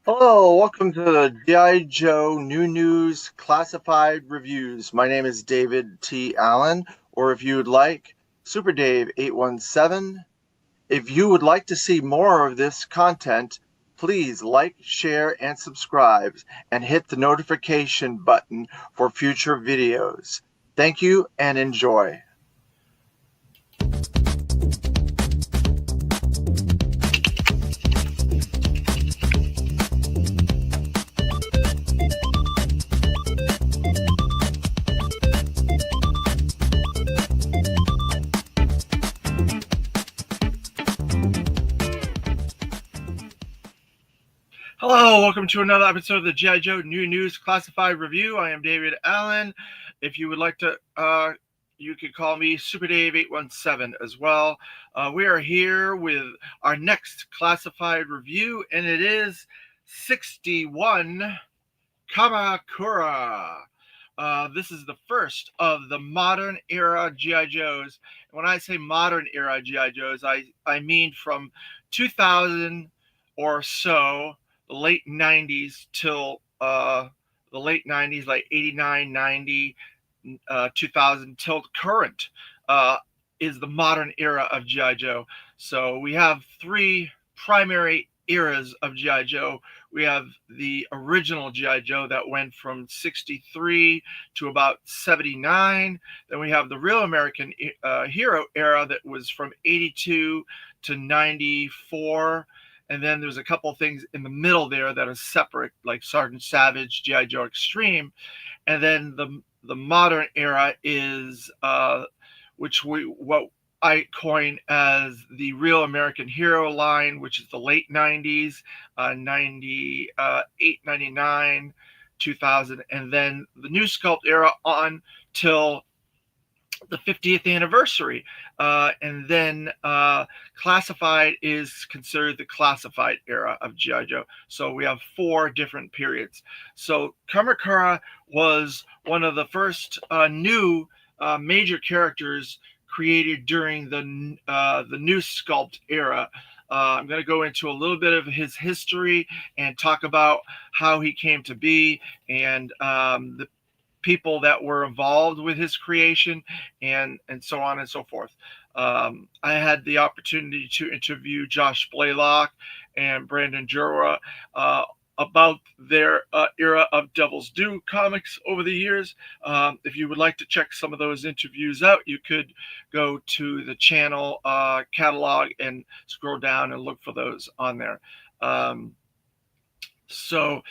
Hello, welcome to the G.I. Joe New News Classified Reviews. My name is David T. Allen, or if you would like, Super Dave 817. If you would like to see more of this content, please like, share, and subscribe, and hit the notification button for future videos. Thank you and enjoy. Hello, welcome to another episode of the G.I. Joe New News Classified Review. I am David Allen. If you would like to, you can call me Super Dave 817 as well. We are here with our next classified review, and it is 61 Kamakura. This is the first of the modern era G.I. Joes. And when I say modern era G.I. Joes, I mean from 2000 or so, the late 90s till the late 90s, like 89, 90, 2000 till current is the modern era of G.I. Joe. So we have three primary eras of G.I. Joe. We have the original G.I. Joe that went from 63 to about 79. Then we have the Real American Hero era that was from 82 to 94. And then there's a couple of things in the middle there that are separate, like Sergeant Savage, G.I. Joe Extreme. And then the modern era is what I coin as the Real American Hero line, which is the late 90s, 98, 99, 2000, and then the New Sculpt era on till the 50th anniversary. And then classified is considered the classified era of G.I. Joe. So we have four different periods. So Kamakura was one of the first new major characters created during the New Sculpt era. I'm going to go into a little bit of his history and talk about how he came to be and the people that were involved with his creation and so on and so forth. I had the opportunity to interview Josh Blaylock and Brandon Jura about their era of Devil's Due comics over the years. If you would like to check some of those interviews out, you could go to the channel catalog and scroll down and look for those on there. So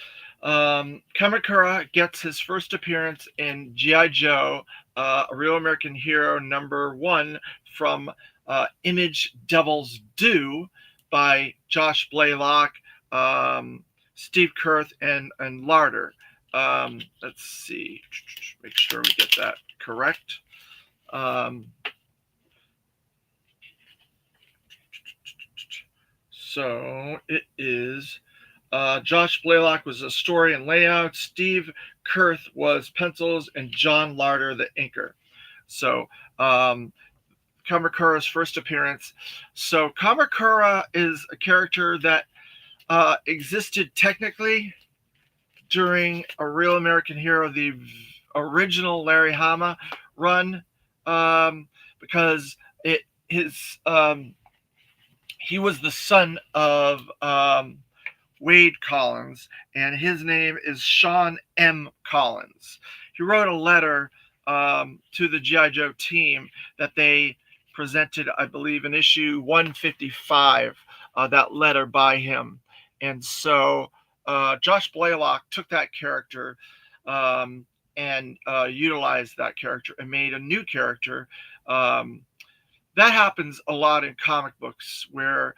Kamakura gets his first appearance in G.I. Joe, A Real American Hero #1 from Image Devil's Due by Josh Blaylock, Steve Kurth, and Larder. Let's see, make sure we get that correct. So it is Josh Blaylock was a story and layout. Steve Kurth was pencils, and John Larder the inker. So Kamakura's first appearance. So Kamakura is a character that existed technically during A Real American Hero, the original Larry Hama run, because he was the son of Wade Collins, and his name is Sean M. Collins. He wrote a letter to the G.I. Joe team that they presented, I believe, in issue 155, that letter by him. And so Josh Blaylock took that character and utilized that character and made a new character. That happens a lot in comic books where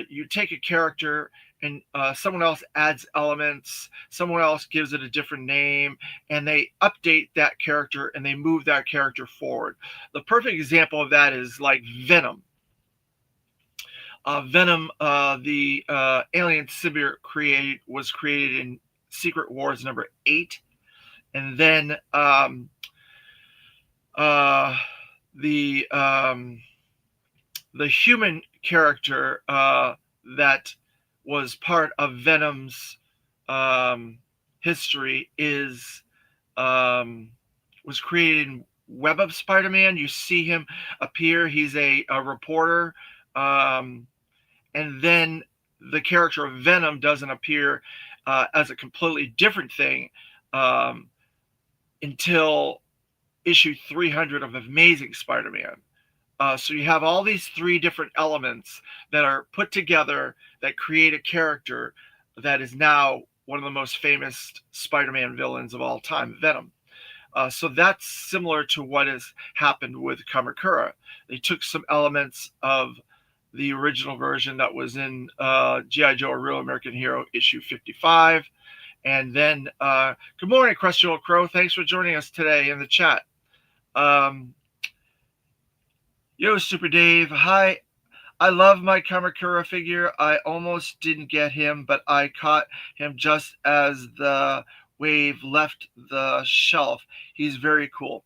you take a character and someone else adds elements, someone else gives it a different name, and they update that character and they move that character forward. The perfect example of that is like Venom. Venom, the alien symbiote, was created in Secret Wars #8, and then the human character that was part of Venom's history um, was created in Web of Spider-Man. You see him appear. He's a reporter, um, and then the character of Venom doesn't appear as a completely different thing um, until issue 300 of Amazing Spider-Man. So you have all these three different elements that are put together that create a character that is now one of the most famous Spider-Man villains of all time, Venom. So that's similar to what has happened with Kamakura. They took some elements of the original version that was in G.I. Joe: A Real American Hero issue 55. And then, good morning, Crusty Crow. Thanks for joining us today in the chat. Um, Yo, Super Dave. Hi. I love my Kamakura figure. I almost didn't get him, but I caught him just as the wave left the shelf. He's very cool.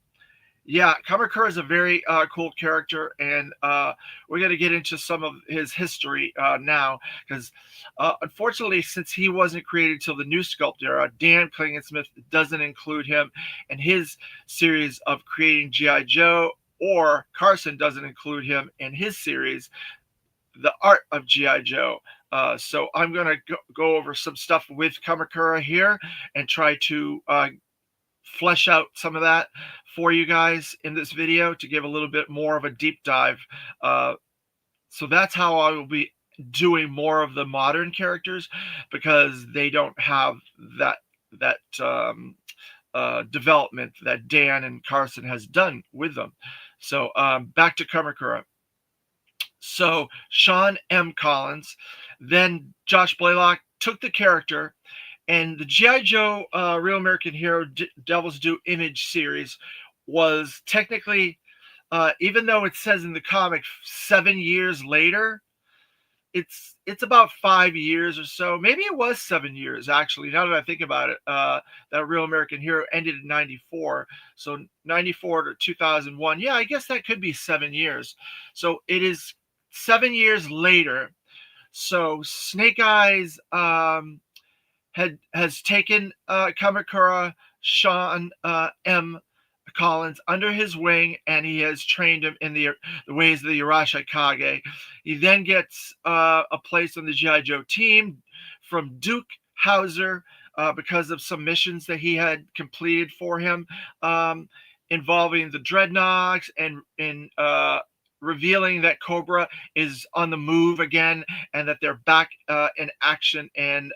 Yeah, Kamakura is a very cool character, and we're going to get into some of his history now, because unfortunately, since he wasn't created till the New Sculpt era, Dan Klingensmith doesn't include him in his series of creating G.I. Joe, or Carson doesn't include him in his series, The Art of G.I. Joe. So I'm going to go over some stuff with Kamakura here and try to flesh out some of that for you guys in this video to give a little bit more of a deep dive. So that's how I will be doing more of the modern characters, because they don't have that development that Dan and Carson has done with them. So back to Kamakura. So Sean M. Collins, then Josh Blaylock took the character, and the G.I. Joe Real American Hero Devil's Due Image series was technically, even though it says in the comic 7 years later, it's about 5 years or so. Maybe it was 7 years, actually, now that I think about it. That Real American Hero ended in 94. So 94 to 2001. Yeah, I guess that could be 7 years. So it is 7 years later. So Snake Eyes has taken Kamakura Sean M. Collins under his wing, and he has trained him in the ways of the Urashi Kage. He then gets a place on the G.I. Joe team from Duke Hauser because of some missions that he had completed for him, involving the Dreadnoks and in revealing that Cobra is on the move again and that they're back in action. And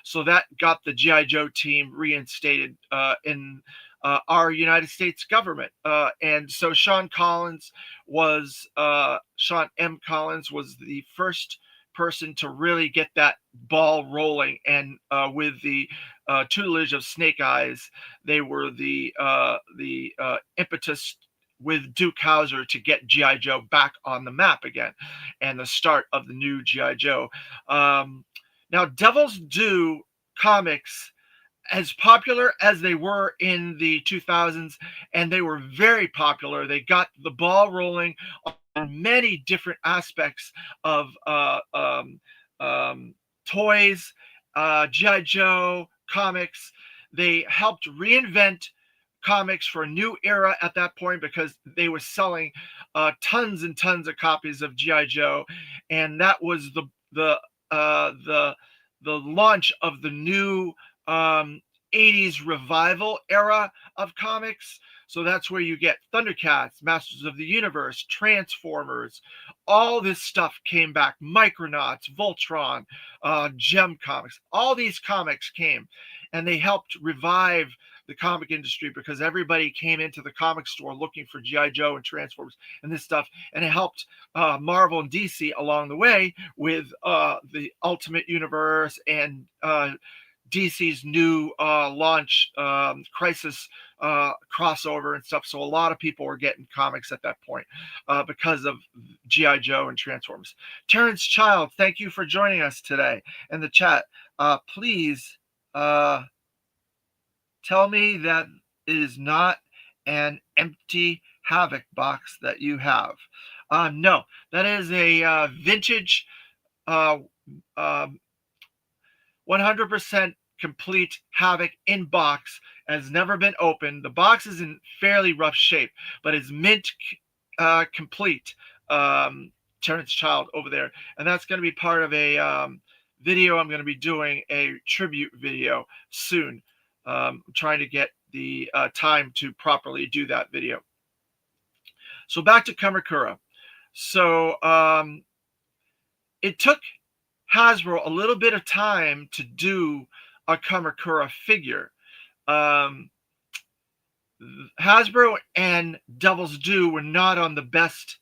so that got the G.I. Joe team reinstated in our United States government. And so Sean M. Collins was the first person to really get that ball rolling. And with the tutelage of Snake Eyes, they were the impetus with Duke Hauser to get G.I. Joe back on the map again, and the start of the new G.I. Joe. Now, Devil's Due comics, as popular as they were in the 2000s, and they were very popular, they got the ball rolling on many different aspects of toys, G.I. Joe comics. They helped reinvent comics for a new era at that point, because they were selling tons and tons of copies of G.I. Joe, and that was the launch of the new 80s revival era of comics. So that's where you get Thundercats, Masters of the Universe, Transformers, all this stuff came back. Micronauts, Voltron, Gem Comics, all these comics came, and they helped revive the comic industry, because everybody came into the comic store looking for G.I. Joe and Transformers and this stuff. And it helped Marvel and DC along the way with the Ultimate Universe and DC's new launch Crisis crossover and stuff. So a lot of people were getting comics at that point because of G.I. Joe and Transformers. Terrence Child, thank you for joining us today in the chat. Please tell me that it is not an empty Havoc box that you have. No, that is a vintage 100% complete Havoc in box, has never been opened. The box is in fairly rough shape, but is mint complete. Terrence Child over there, and that's going to be part of a video I'm going to be doing, a tribute video soon. I'm trying to get the time to properly do that video. So back to Kamakura. So it took Hasbro a little bit of time to do a Kamakura figure. Hasbro and Devil's Due were not on the best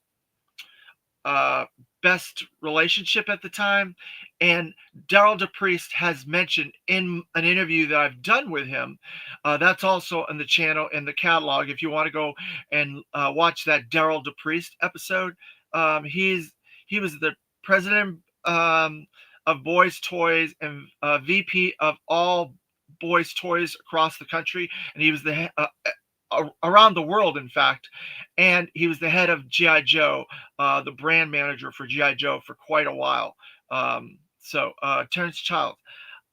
relationship at the time, and Daryl DePriest has mentioned in an interview that I've done with him, that's also on the channel in the catalog if you want to go and watch that Daryl DePriest episode. He was the president of Boys Toys and VP of all Boys Toys across the country, and he was the around the world, in fact, and he was the head of G.I. Joe, the brand manager for G.I. Joe for quite a while. Terrence Child,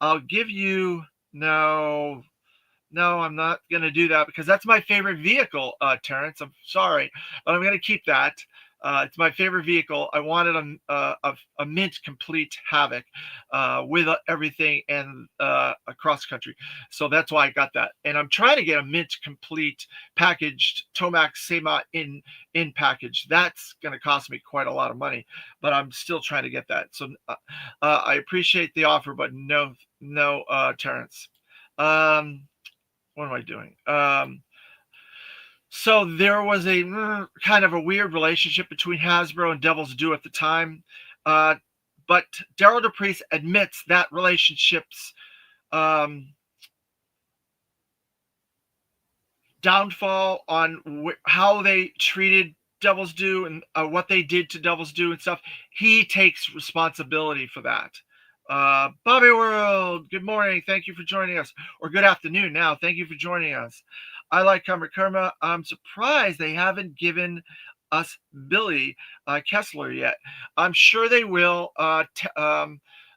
I'll give you no. No, I'm not going to do that because that's my favorite vehicle, Terrence. I'm sorry, but I'm going to keep that. It's my favorite vehicle. I wanted a mint complete Havoc with everything and across country. So that's why I got that. And I'm trying to get a mint complete packaged Tomac Sema in package. That's going to cost me quite a lot of money, but I'm still trying to get that. So I appreciate the offer, but no, Terrence. What am I doing? So there was a kind of a weird relationship between Hasbro and Devil's Due at the time. But Daryl DePriest admits that relationship's downfall on how they treated Devil's Due and what they did to Devil's Due and stuff. He takes responsibility for that. Bobby World, good morning. Thank you for joining us. Or good afternoon now. Thank you for joining us. I like Kamakura. I'm surprised they haven't given us Billy Kessler yet. I'm sure they will. The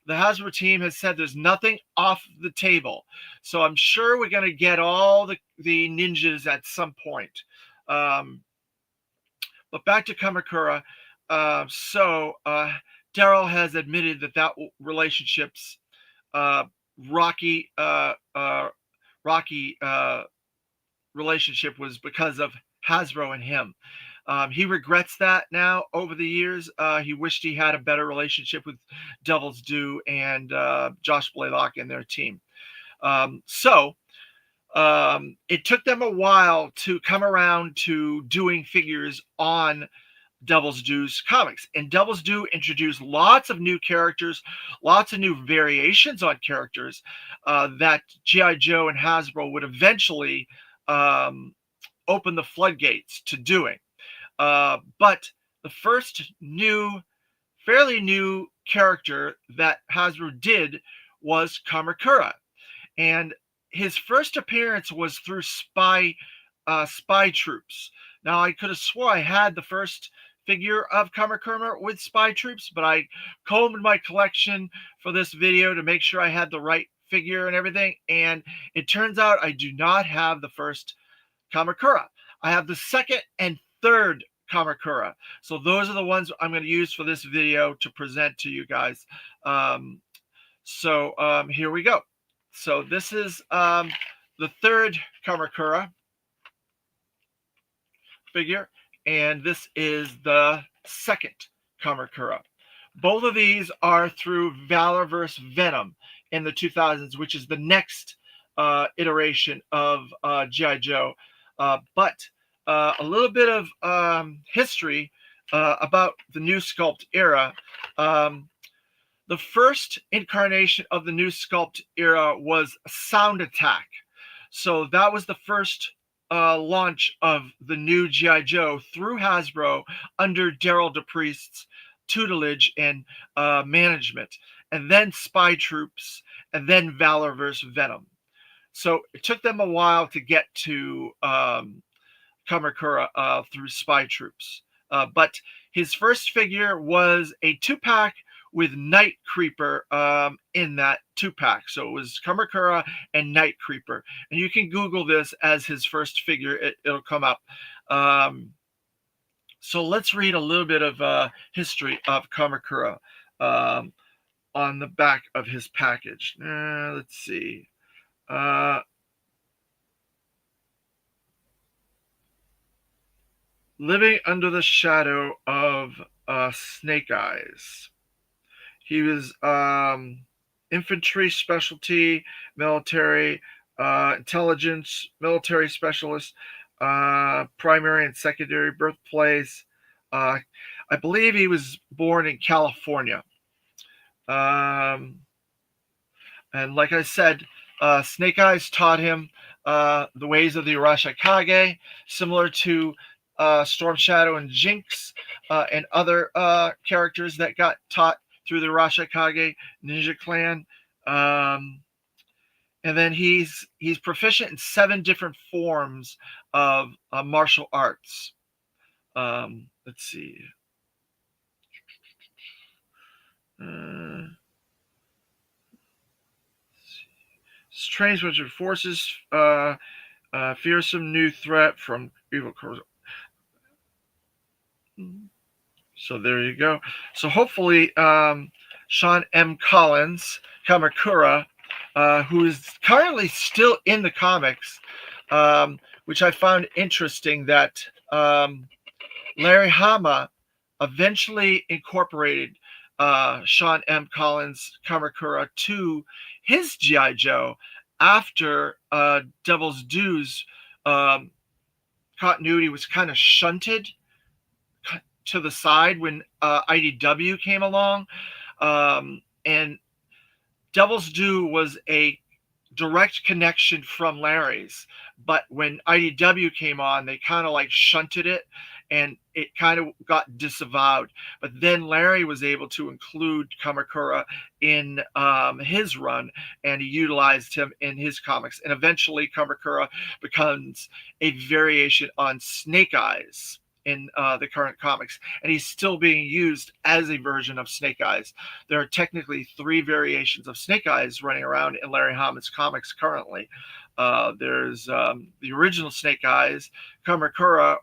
Hasbro team has said there's nothing off the table. So I'm sure we're going to get all the ninjas at some point. But back to Kamakura. Daryl has admitted that relationship's rocky relationship was because of Hasbro and him. He regrets that now over the years. He wished he had a better relationship with Devil's Due and Josh Blaylock and their team. It took them a while to come around to doing figures on Devil's Due's comics. And Devil's Due introduced lots of new characters, lots of new variations on characters that G.I. Joe and Hasbro would eventually open the floodgates to doing. But the first fairly new character that Hasbro did was Kamakura. And his first appearance was through Spy Troops. Now, I could have swore I had the first figure of Kamakura with Spy Troops, but I combed my collection for this video to make sure I had the right figure and everything, and it turns out I do not have the first Kamakura. I have the second and third Kamakura. So those are the ones I'm going to use for this video to present to you guys. Here we go. So this is the third Kamakura figure, and this is the second Kamakura. Both of these are through Valorverse Venom in the 2000s, which is the next iteration of G.I. Joe. But a little bit of history about the New Sculpt era. The first incarnation of the New Sculpt era was Sound Attack. So that was the first launch of the new G.I. Joe through Hasbro under Daryl DePriest's tutelage and management, and then Spy Troops, and then Valorverse Venom. So it took them a while to get to Kamakura through Spy Troops. But his first figure was a 2-pack with Night Creeper in that 2-pack. So it was Kamakura and Night Creeper. And you can Google this as his first figure. It'll come up. So let's read a little bit of history of Kamakura on the back of his package. Let's see. Living under the shadow of Snake Eyes. He was infantry specialty, military intelligence, military specialist, primary and secondary birthplace. I believe he was born in California. And like I said, Snake Eyes taught him the ways of the Arashikage, similar to Storm Shadow and Jinx and other characters that got taught through the Arashikage Ninja Clan. And then he's proficient in 7 different forms of martial arts. Let's see. Strange bunch of forces, fearsome new threat from evil. So there you go. So hopefully, Sean M. Collins, Kamakura, who is currently still in the comics, which I found interesting that Larry Hama eventually incorporated Sean M. Collins, Kamakura to his G.I. Joe after Devil's Due's continuity was kind of shunted to the side when IDW came along. And Devil's Due was a direct connection from Larry's, but when IDW came on, they kind of like shunted it and it kind of got disavowed. But then Larry was able to include Kamakura in his run, and he utilized him in his comics. And eventually Kamakura becomes a variation on Snake Eyes in the current comics, and he's still being used as a version of Snake Eyes. There are technically 3 variations of Snake Eyes running around in Larry Hama's comics currently. There's the original Snake Eyes, Kamakura,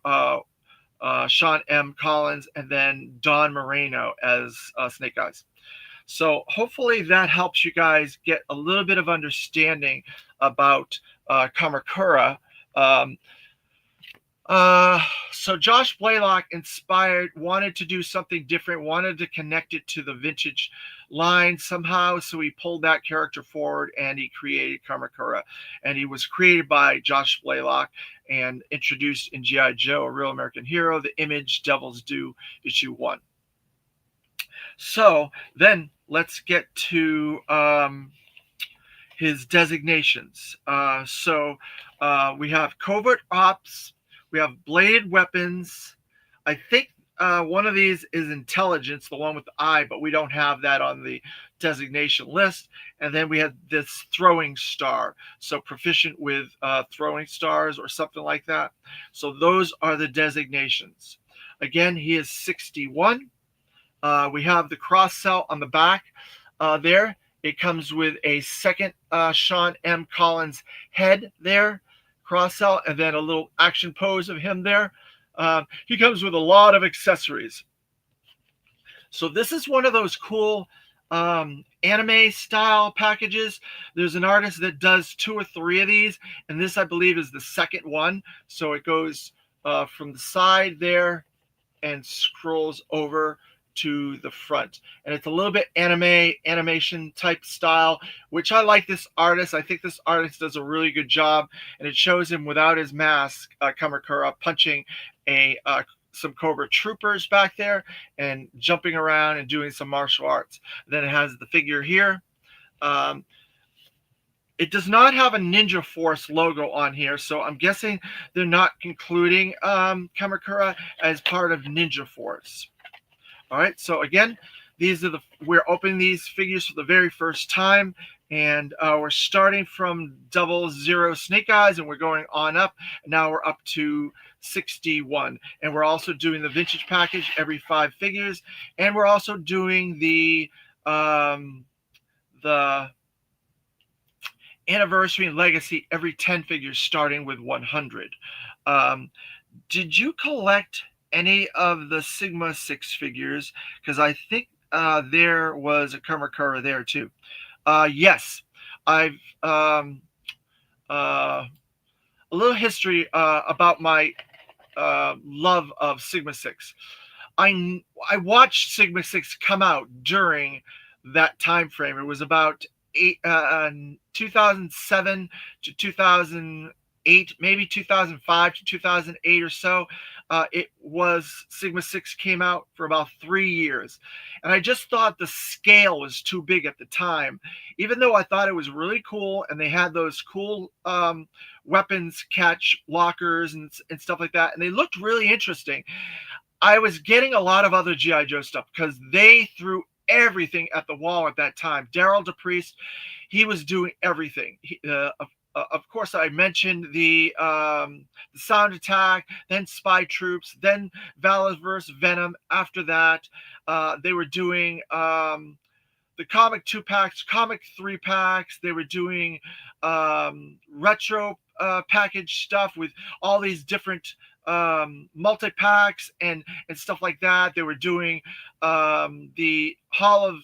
Sean M. Collins, and then Don Moreno as Snake Eyes. So hopefully that helps you guys get a little bit of understanding about Kamakura. So Josh Blaylock wanted to do something different, wanted to connect it to the vintage line somehow. So he pulled that character forward and he created Kamakura. And he was created by Josh Blaylock and introduced in G.I. Joe, A Real American Hero, The Image, Devil's Due, issue 1. So then let's get to his designations. We have Covert Ops, we have Bladed Weapons. I think one of these is Intelligence, the one with the eye, but we don't have that on the designation list. And then we have this Throwing Star, so proficient with throwing stars or something like that. So those are the designations. Again, he is 61. We have the cross cell on the back there. It comes with a second Sean M. Collins head there, cross cell, and then a little action pose of him there. He comes with a lot of accessories. So this is one of those cool anime style packages. There's an artist that does 2 or 3 of these, and this I believe is the second one. So it goes from the side there and scrolls over to the front, and it's a little bit animation type style, which I like this artist. I think this artist does a really good job, and it shows him without his mask, Kamakura punching some Cobra troopers back there and jumping around and doing some martial arts. Then it has the figure here. It does not have a Ninja Force logo on here, so I'm guessing they're not including Kamakura as part of Ninja Force. All right, so again, we're opening these figures for the very first time, and we're starting from 00 Snake Eyes, and we're going on up. Now we're up to 61, and we're also doing the vintage package every 5 figures, and we're also doing the the anniversary and legacy every 10 figures starting with 100. Um, did you collect any of the Sigma 6 figures? Because I think there was a Kamakura there too. Yes, I've uh, a little history about my love of Sigma 6. I watched Sigma 6 come out during that time frame. It was about 2007 to 2008, maybe 2005 to 2008 or so. It was Sigma 6 came out for about 3 years. And I just thought the scale was too big at the time, even though I thought it was really cool and they had those cool weapons catch lockers and stuff like that. And they looked really interesting. I was getting a lot of other GI Joe stuff because they threw everything at the wall at that time. Daryl DePriest, he was doing everything. Of course, I mentioned the Sound Attack, then Spy Troops, then Valor vs. Venom. After that, they were doing the comic 2 packs, comic 3 packs. They were doing retro package stuff with all these different multi packs and stuff like that. They were doing the Hall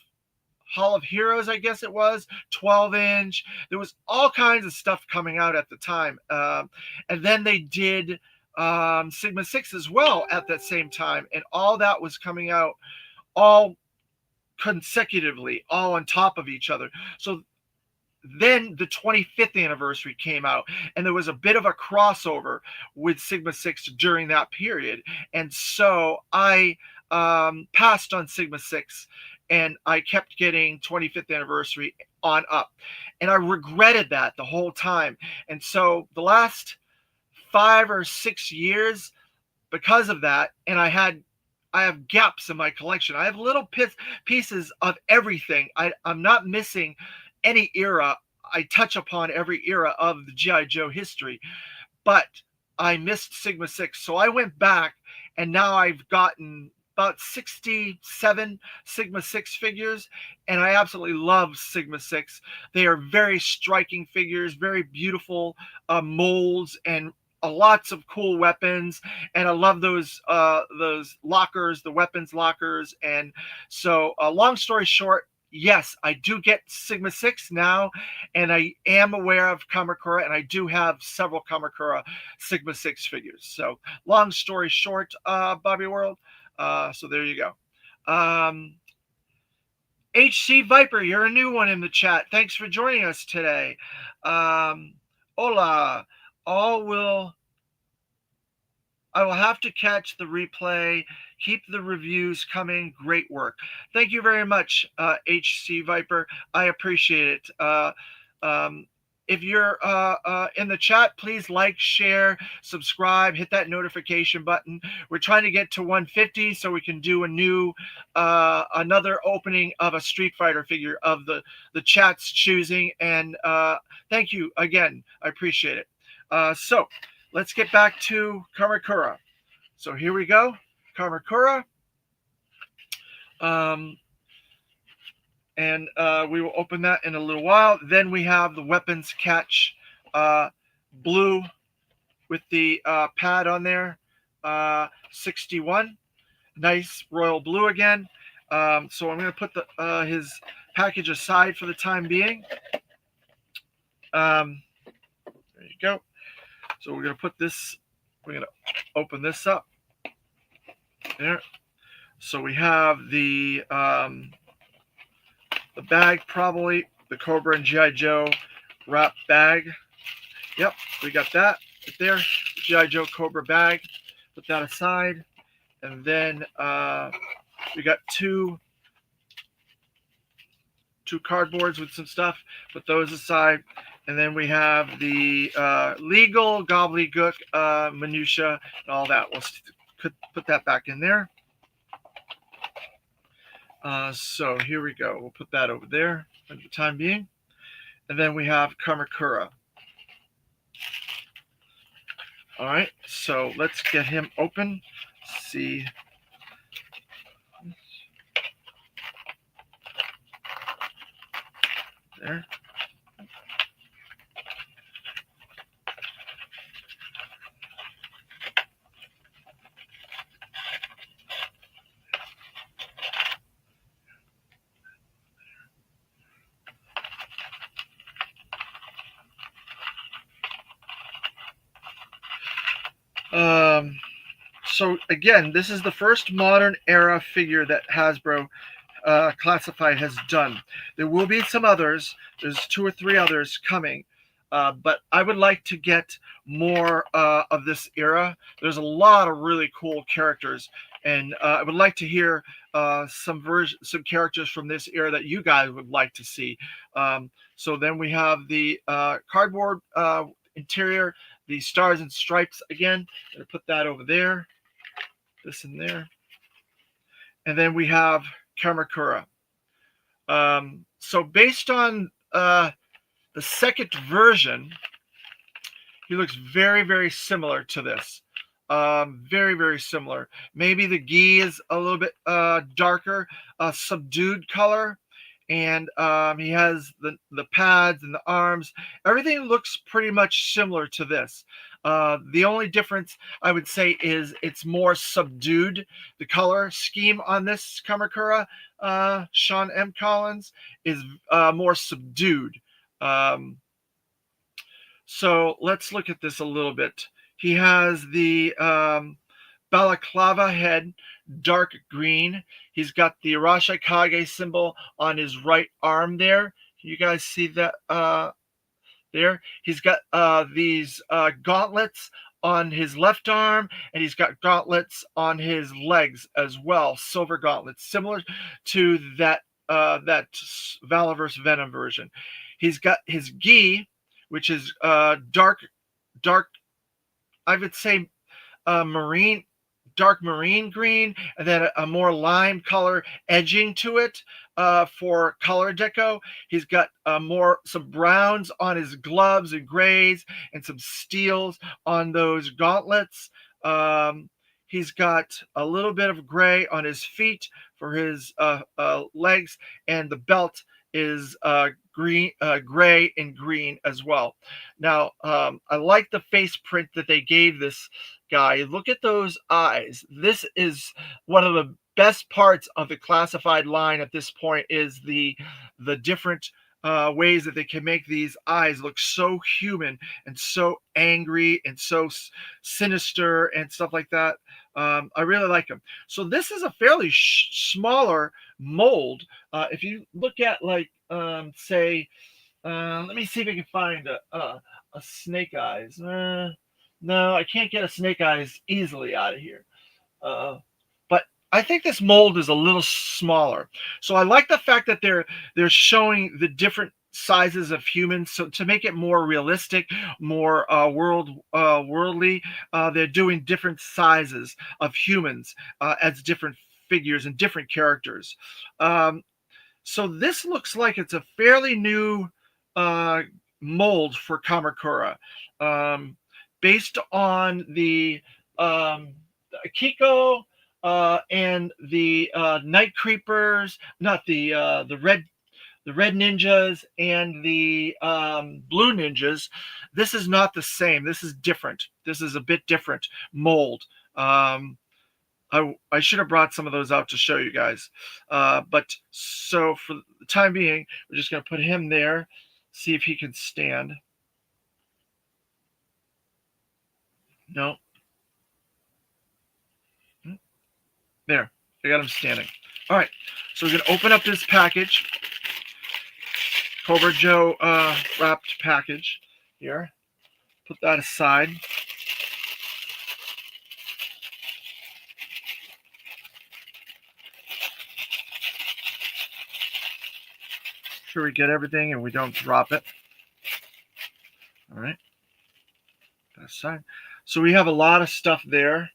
of Heroes, I guess it was 12-inch. There was all kinds of stuff coming out at the time, and then they did Sigma 6 as well at that same time, and all that was coming out all consecutively, all on top of each other. So then the 25th anniversary came out, and there was a bit of a crossover with Sigma 6 during that period. And so I passed on Sigma 6 and I kept getting 25th anniversary on up. And I regretted that the whole time. And so the last 5 or 6 years, because of that, and I have gaps in my collection. I have little pieces of everything. I'm not missing any era. I touch upon every era of the GI Joe history, but I missed Sigma 6. So I went back and now I've gotten about 67 Sigma 6 figures, and I absolutely love Sigma 6. They are very striking figures, very beautiful molds, and lots of cool weapons. And I love those lockers, the weapons lockers. And so, long story short, yes, I do get Sigma 6 now, and I am aware of Kamakura, and I do have several Kamakura Sigma 6 figures. So, long story short, Bobby World, so there you go. HC Viper, you're a new one in the chat. Thanks for joining us today. Hola. I will have to catch the replay. Keep the reviews coming. Great work. Thank you very much, HC Viper. I appreciate it. If you're in the chat, please like, share, subscribe, hit that notification button. We're trying to get to 150 so we can do another opening of a Street Fighter figure of the chat's choosing. And thank you again. I appreciate it. So let's get back to Kamakura. So here we go, Kamakura. And we will open that in a little while. Then we have the weapons catch blue with the pad on there, 61. Nice royal blue again. So I'm going to put his package aside for the time being. There you go. So we're going to we're going to open this up. There. So we have the bag, probably the Cobra and G.I. Joe wrap bag. Yep, we got that right there. G.I. Joe Cobra bag. Put that aside. And then we got two cardboards with some stuff. Put those aside. And then we have the legal gobbledygook minutia and all that. We'll put that back in there. So here we go. We'll put that over there for the time being. And then we have Kamakura. All right, so let's get him open. See. There. So again, this is the first modern era figure that Hasbro Classified has done. There will be some others. There's 2 or 3 others coming, but I would like to get more of this era. There's a lot of really cool characters, and I would like to hear some characters from this era that you guys would like to see. So then we have the cardboard interior, the stars and stripes again. I'm gonna put that over there, this in there, and then we have Kamakura. So based on the second version, he looks very, very similar to this. Very, very similar. Maybe the gi is a little bit darker, subdued color, and he has the pads and the arms. Everything looks pretty much similar to this. The only difference I would say is it's more subdued. The color scheme on this Kamakura, Sean M. Collins, is more subdued. Um, so let's look at this a little bit. He has the balaclava head, dark green. He's got the Arashikage symbol on his right arm there. Can you guys see that there? He's got these gauntlets on his left arm, and he's got gauntlets on his legs as well, silver gauntlets, similar to that Valor vs. Venom version. He's got his gi, which is dark, I would say marine, dark marine green, and then a more lime color edging to it for color deco. He's got some browns on his gloves and grays, and some steels on those gauntlets. He's got a little bit of gray on his feet for his legs, and the belt is green, gray and green as well. Now, I like the face print that they gave this guy. Look at those eyes. This is one of the best parts of the Classified line at this point, is the different ways that they can make these eyes look so human and so angry and so sinister and stuff like that. I really like them. So this is a fairly smaller mold. If you look at, like, say, let me see if I can find a snake eyes. No, I can't get a snake eyes easily out of here. But I think this mold is a little smaller. So I like the fact that they're showing the different sizes of humans, so to make it more realistic, more worldly. They're doing different sizes of humans as different figures and different characters. So this looks like it's a fairly new mold for Kamakura, based on the Akiko and the Night Creepers, not the red ninjas and the blue ninjas. This is not the same. This is different. This is a bit different mold. I should have brought some of those out to show you guys. But so for the time being, we're just going to put him there, see if he can stand. No. There. I got him standing. All right. So we're going to open up this package. Cobra Joe wrapped package here. Put that aside. Sure we get everything and we don't drop it. All right. That aside. So we have a lot of stuff there.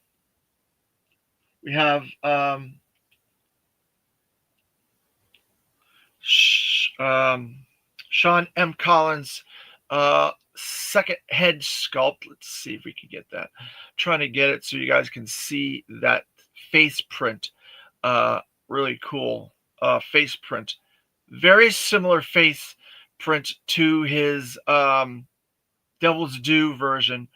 We have Sean M. Collins second head sculpt. Let's see if we can get that. I'm trying to get it so you guys can see that face print. Really cool face print. Very similar face print to his Devil's Due version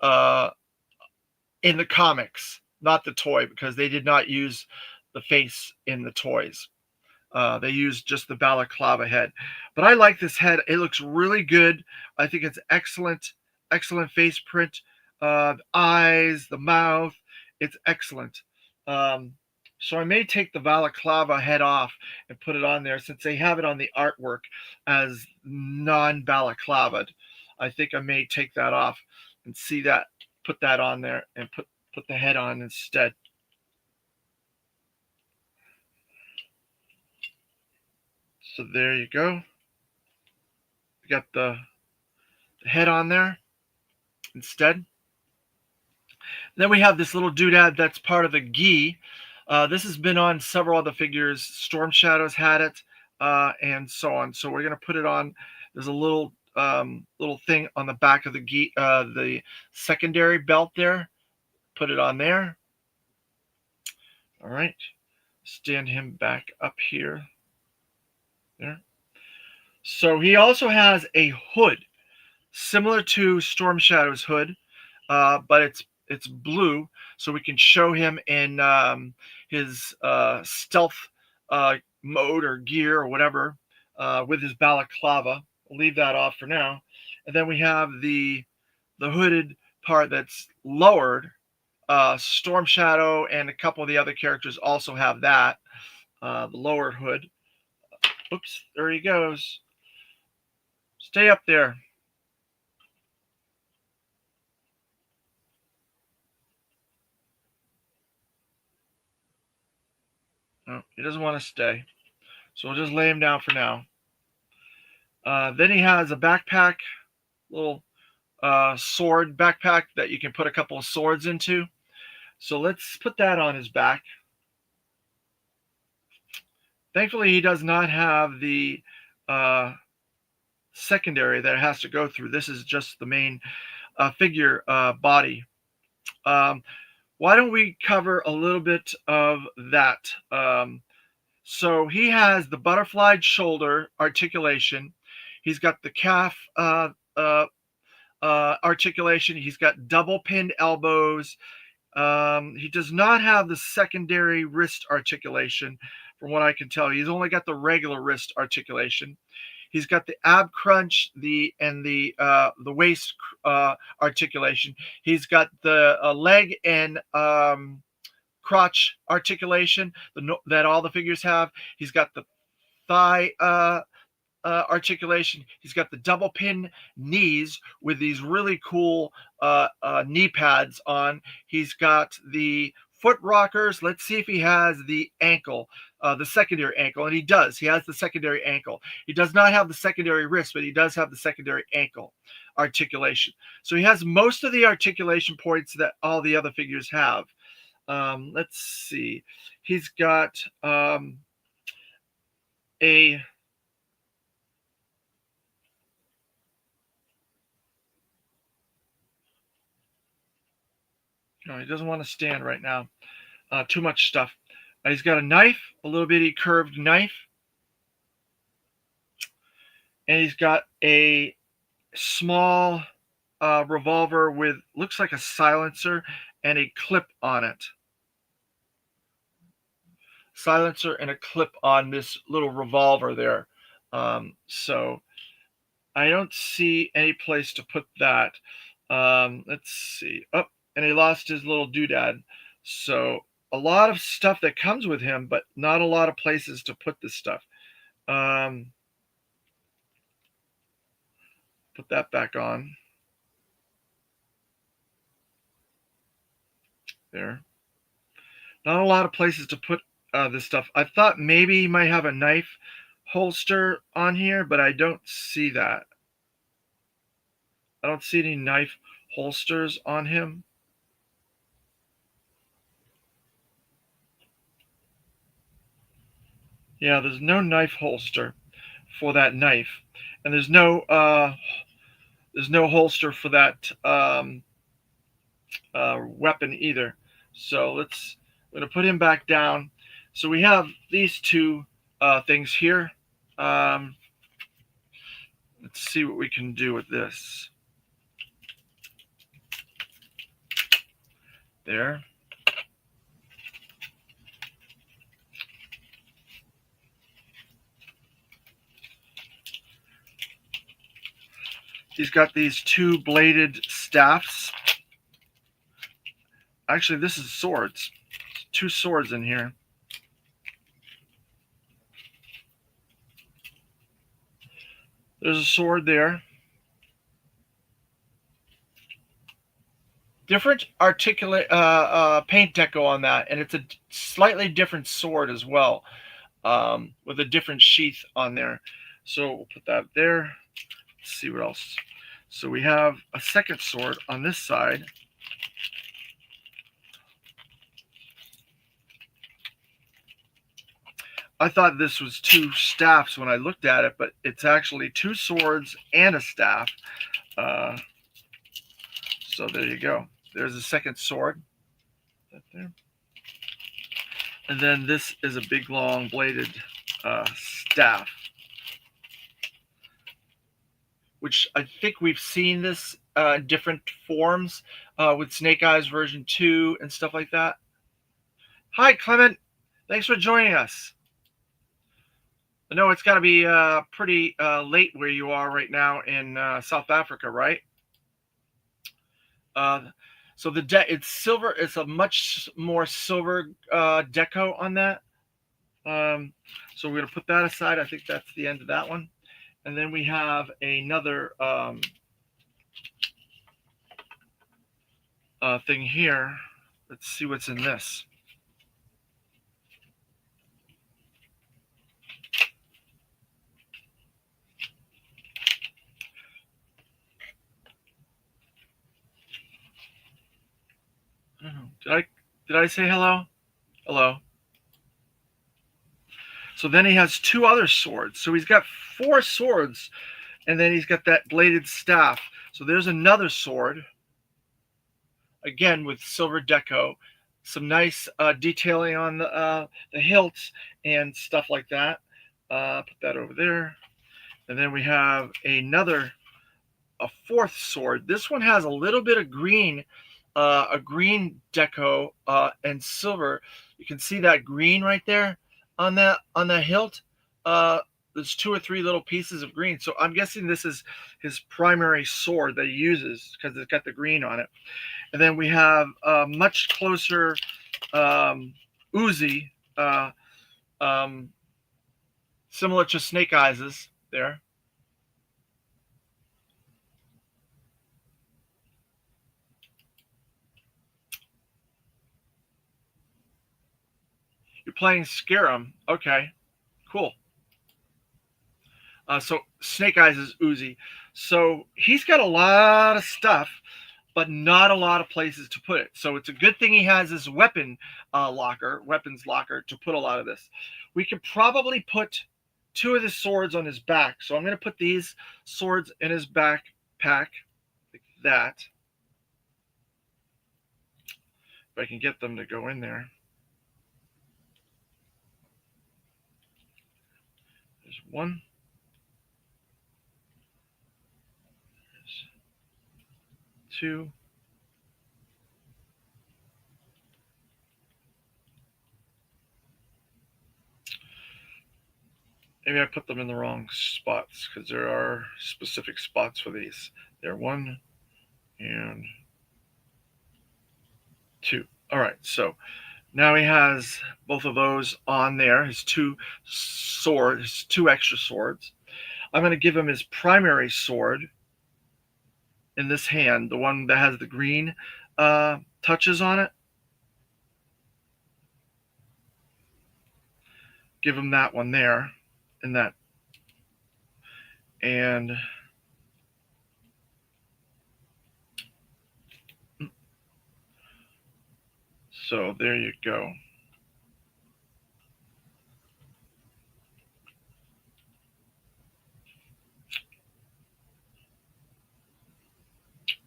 in the comics, not the toy, because they did not use the face in the toys. They used just the balaclava head. But I like this head. It looks really good. I think it's excellent, excellent face print. The eyes, the mouth, it's excellent. Um, so I may take the balaclava head off and put it on there since they have it on the artwork as non-balaclavad. I think I may take that off and see that, put that on there and put the head on instead. So there you go. We got the head on there instead. Then we have this little doodad that's part of the gi. This has been on several other figures. Storm Shadows had it, and so on. So we're gonna put it on. There's a little little thing on the back of the gi, the secondary belt there. Put it on there. All right. Stand him back up here. There. So he also has a hood similar to Storm Shadow's hood, but it's blue, so we can show him in his stealth mode or gear or whatever with his balaclava. We'll leave that off for now, and then we have the hooded part that's lowered. Storm Shadow and a couple of the other characters also have that, the lowered hood. Oops, there he goes. Stay up there. No, he doesn't want to stay. So we'll just lay him down for now. Then he has a backpack, little sword backpack that you can put a couple of swords into. So let's put that on his back. Thankfully, he does not have the secondary that it has to go through. This is just the main figure body. Why don't we cover a little bit of that? So he has the butterflied shoulder articulation. He's got the calf articulation. He's got double pinned elbows. He does not have the secondary wrist articulation, from what I can tell. He's only got the regular wrist articulation. He's got the ab crunch, the waist articulation. He's got the leg and crotch articulation that all the figures have. He's got the thigh articulation. He's got the double pin knees with these really cool knee pads on. He's got the foot rockers. Let's see if he has the ankle, the secondary ankle, and he does. He has the secondary ankle. He does not have the secondary wrist, but he does have the secondary ankle articulation. So he has most of the articulation points that all the other figures have. Let's see. He's got a no, he doesn't want to stand right now. Too much stuff. He's got a knife, a little bitty curved knife. And he's got a small revolver with, looks like a silencer and a clip on it. Silencer and a clip on this little revolver there. So I don't see any place to put that. Let's see. Oh, and he lost his little doodad. So a lot of stuff that comes with him, but not a lot of places to put this stuff. Put that back on. There. Not a lot of places to put this stuff. I thought maybe he might have a knife holster on here, but I don't see that. I don't see any knife holsters on him. Yeah, there's no knife holster for that knife, and there's no holster for that weapon either. So I'm gonna put him back down. So we have these two things here. let's see what we can do with this. There. He's got these two bladed staffs. Actually, this is swords. Two swords in here. There's a sword there. Different articulate paint deco on that, and it's a slightly different sword as well, with a different sheath on there. So we'll put that there. Let's see what else. So we have a second sword on this side. I thought this was two staffs when I looked at it, but it's actually two swords and a staff. So there you go. There's a second sword. There. And then this is a big, long, bladed staff, which I think we've seen this in different forms with Snake Eyes version 2 and stuff like that. Hi, Clement. Thanks for joining us. I know it's got to be pretty late where you are right now in South Africa, right? So it's silver. It's a much more silver deco on that. So we're gonna put that aside. I think that's the end of that one. And then we have another thing here. Let's see what's in this. Did I say hello? Hello. So then he has two other swords. So he's got 4 swords, and then he's got that bladed staff. So there's another sword, again with silver deco, some nice detailing on the hilts and stuff like that. Put that over there. And then we have a 4th sword. This one has a little bit of green, a green deco and silver. You can see that green right there on the hilt. There's 2 or 3 little pieces of green. So I'm guessing this is his primary sword that he uses because it's got the green on it. And then we have a much closer Uzi, similar to Snake Eyes' there. You're playing Scarum. Okay, cool. So Snake Eyes is Uzi. So he's got a lot of stuff, but not a lot of places to put it. So it's a good thing he has this weapons locker to put a lot of this. We could probably put 2 of the swords on his back. So I'm going to put these swords in his backpack like that. If I can get them to go in there. There's 1. There's 2. Maybe I put them in the wrong spots because there are specific spots for these. There, 1 and 2. All right, so now he has both of those on there, his 2 swords, his 2 extra swords. I'm going to give him his primary sword in this hand, the one that has the green touches on it. Give him that one there, and that. And so there you go.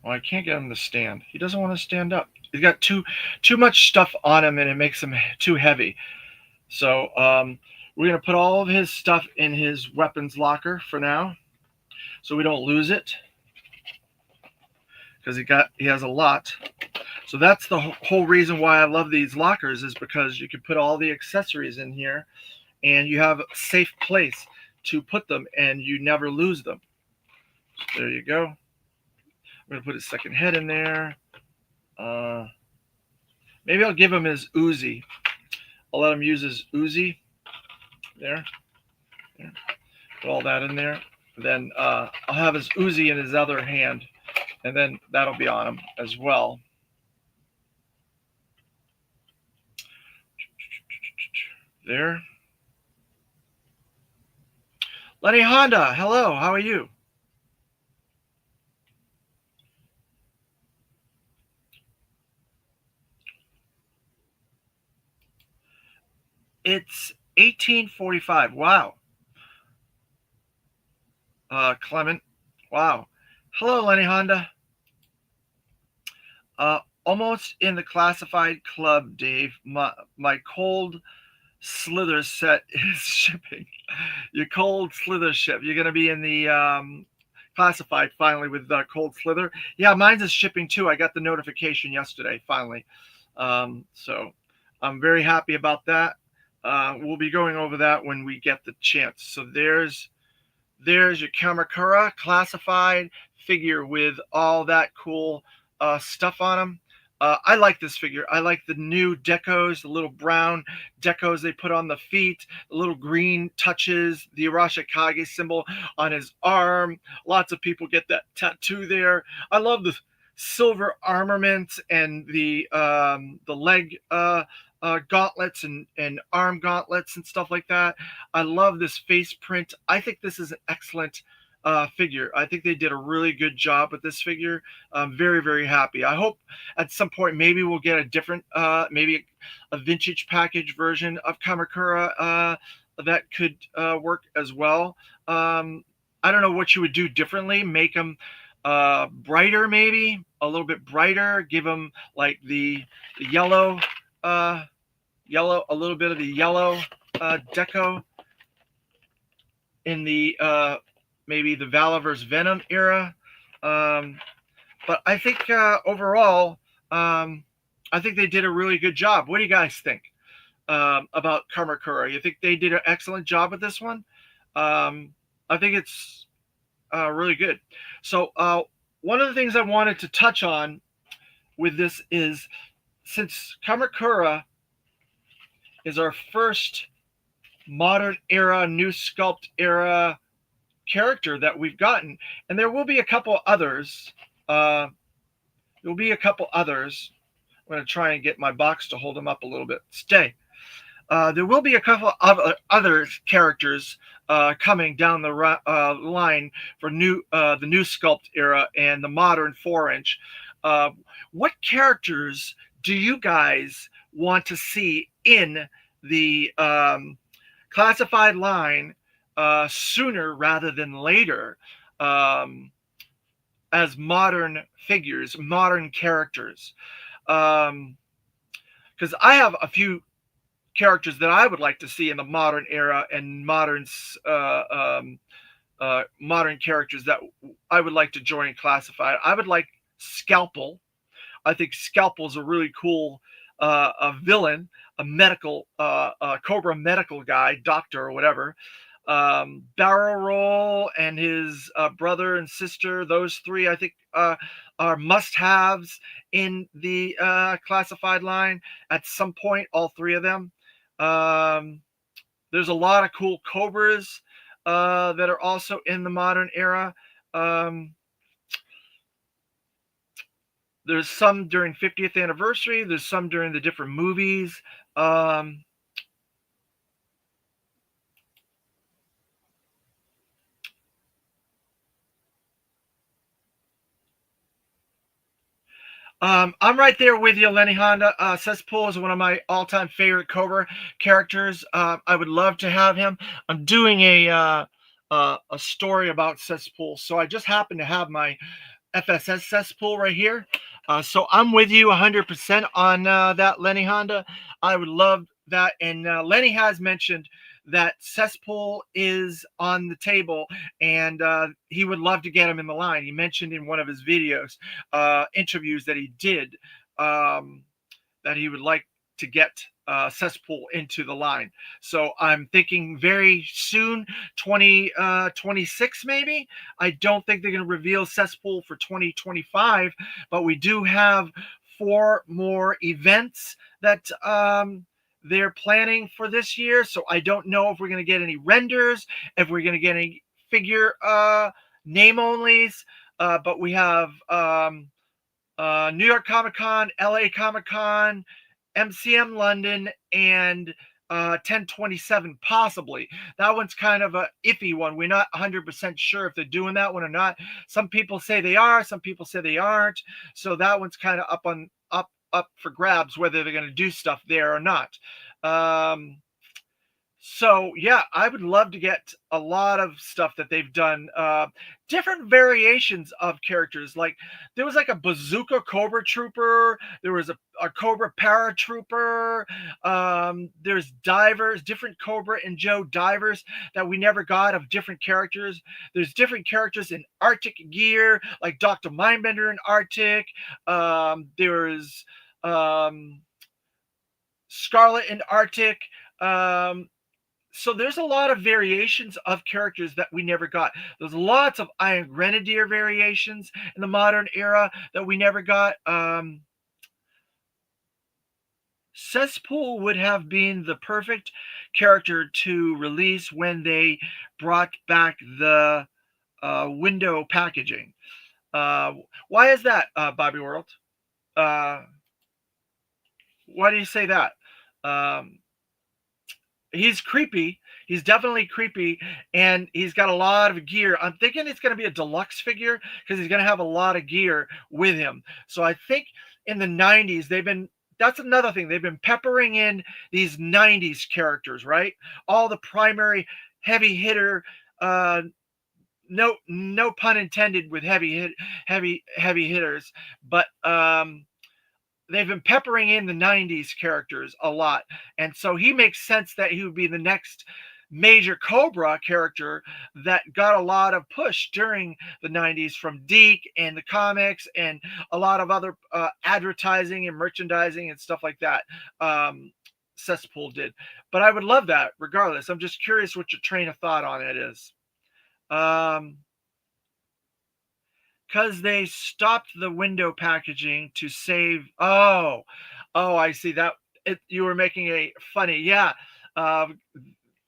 Well, I can't get him to stand. He doesn't want to stand up. He's got too much stuff on him, and it makes him too heavy. So we're going to put all of his stuff in his weapons locker for now. so we don't lose it because he has a lot. So that's the whole reason why I love these lockers, is because you can put all the accessories in here and you have a safe place to put them and you never lose them. So there you go. I'm going to put his second head in there. Maybe I'll give him his Uzi. I'll let him use his Uzi. There. There. Put all that in there. Then I'll have his Uzi in his other hand, and then that'll be on him as well. There. Lenny Honda, hello, how are you? It's 1845. Wow. Clement. Wow. Hello, Lenny Honda. Almost in the classified club, Dave. My cold slither set is shipping. Your cold slither ship. You're going to be in the classified finally with cold slither. Yeah, mine's is shipping too. I got the notification yesterday finally. So I'm very happy about that. We'll be going over that when we get the chance. So there's your Kamakura classified figure with all that cool stuff on them. I like this figure. I like the new decos, the little brown decos they put on the feet, the little green touches, the Arashikage symbol on his arm. Lots of people get that tattoo there. I love the silver armament and the leg gauntlets and arm gauntlets and stuff like that. I love this face print. I think this is an excellent figure. I think they did a really good job with this figure. I'm very, very happy. I hope at some point maybe we'll get a different, maybe a vintage package version of Kamakura that could work as well. I don't know what you would do differently. Make them brighter, maybe a little bit brighter. Give them like the yellow, a little bit of the yellow deco in the maybe the Valor vs. Venom era. But I think overall, I think they did a really good job. What do you guys think about Kamakura? You think they did an excellent job with this one? I think it's really good. So one of the things I wanted to touch on with this is, since Kamakura is our first modern era, new sculpt era character that we've gotten, and there will be a couple others. There will be a couple others. I'm going to try and get my box to hold them up a little bit. Stay. There will be a couple of other characters coming down the line for the new sculpt era and the modern 4-inch. What characters do you guys want to see in the classified line sooner rather than later, as modern figures, modern characters? Because I have a few characters that I would like to see in the modern era, and modern characters that I would like to join classified. I would like Scalpel. I think Scalpel's a really cool a villain, a medical Cobra medical guy, doctor or whatever. Barrel Roll and his brother and sister, those three I think are must-haves in the classified line at some point, all three of them. There's a lot of cool Cobras that are also in the modern era. There's some during 50th anniversary. There's some during the different movies. I'm right there with you, Lenny Honda. Cesspool is one of my all-time favorite Cobra characters. I would love to have him. I'm doing a story about Cesspool, so I just happen to have my FSS Cesspool right here. So I'm with you 100% on that, Lenny Honda. I would love that. And Lenny has mentioned that Cesspool is on the table, and he would love to get him in the line. He mentioned in one of his videos, interviews that he did, um, that he would like to get Cesspool into the line. So I'm thinking very soon, 2026 maybe. I don't think they're going to reveal Cesspool for 2025, but we do have 4 more events that they're planning for this year. So I don't know if we're going to get any renders, if we're going to get any figure name onlys, but we have New York Comic Con, LA Comic Con, MCM London, and 1027 possibly. That one's kind of a iffy one. We're not 100% sure if they're doing that one or not. Some people say they are, some people say they aren't. So that one's kind of up for grabs whether they're going to do stuff there or not. So yeah, I would love to get a lot of stuff that they've done, different variations of characters. Like there was like a bazooka Cobra Trooper, there was a Cobra Paratrooper. There's divers, different Cobra and Joe divers that we never got of different characters. There's different characters in Arctic gear, like Dr. Mindbender in Arctic. There's Scarlet in Arctic. Um, so there's a lot of variations of characters that we never got. There's lots of Iron Grenadier variations in the modern era that we never got. Cesspool would have been the perfect character to release when they brought back the window packaging. Uh, why is that, Bobby World? Uh, why do you say that? Um, he's creepy. He's definitely creepy, and he's got a lot of gear. I'm thinking it's going to be a deluxe figure because he's going to have a lot of gear with him. So I think in the 90s, they've been. That's another thing. They've been peppering in these 90s characters, right? All the primary heavy hitter. No pun intended with heavy hitters, but they've been peppering in the 90s characters a lot, and so he makes sense that he would be the next major Cobra character that got a lot of push during the 90s from Deke and the comics and a lot of other advertising and merchandising and stuff like that. Cesspool did, but I would love that regardless. I'm just curious what your train of thought on it is. Because they stopped the window packaging to save. Oh, I see that. You were making a funny, yeah.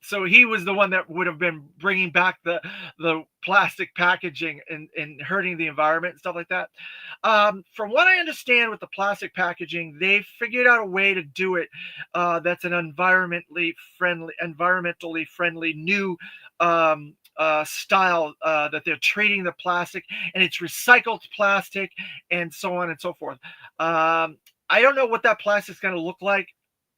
So he was the one that would have been bringing back the plastic packaging and hurting the environment and stuff like that. From what I understand with the plastic packaging, they figured out a way to do it that's an environmentally friendly new style that they're treating the plastic, and it's recycled plastic and so on and so forth. I don't know what that plastic's going to look like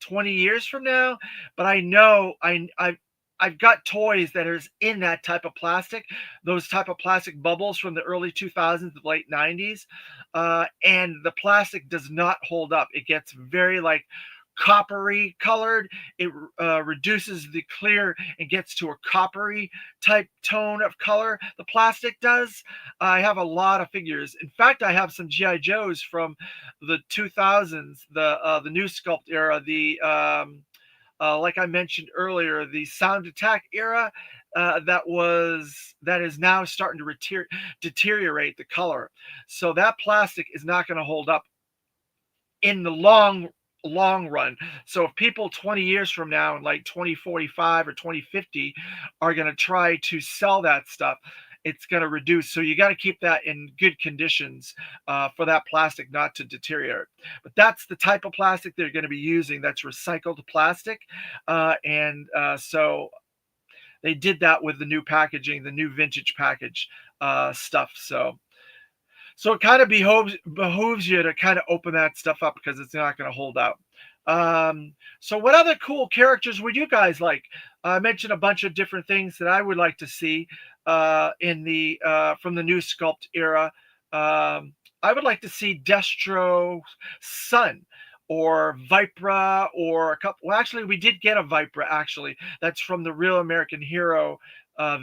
20 years from now, but I know I've got toys that are in that type of plastic, those type of plastic bubbles from the early 2000s, the late 90s, and the plastic does not hold up. It gets very like coppery colored. It reduces the clear and gets to a coppery type tone of color. The plastic does. I have a lot of figures. In fact, I have some GI Joes from the 2000s, the new sculpt era, the like I mentioned earlier, the Sound Attack era. That is now starting to deteriorate the color. So that plastic is not going to hold up in the long run. So if people 20 years from now, in like 2045 or 2050, are going to try to sell that stuff, it's going to reduce. So you got to keep that in good conditions for that plastic not to deteriorate. But that's the type of plastic they're going to be using. That's recycled plastic, so they did that with the new packaging, the new vintage package stuff. So it kind of behooves you to kind of open that stuff up because it's not going to hold out. So what other cool characters would you guys like? I mentioned a bunch of different things that I would like to see in the from the new sculpt era. I would like to see Destro's son, or Vipra or a couple. Well, actually, we did get a Vipra. Actually, that's from the Real American Hero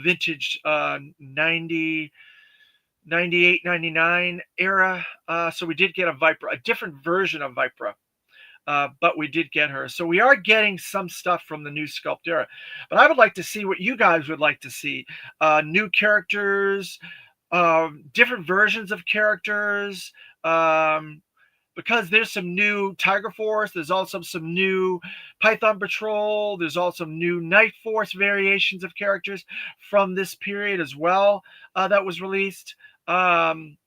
vintage 90 98 99 era. So we did get a Vipra, a different version of Vipra. But we did get her. So we are getting some stuff from the new Sculpt era. But I would like to see what you guys would like to see. New characters, different versions of characters. Um, because there's some new Tiger Force, there's also some new Python Patrol, there's also new Night Force variations of characters from this period as well that was released. Um,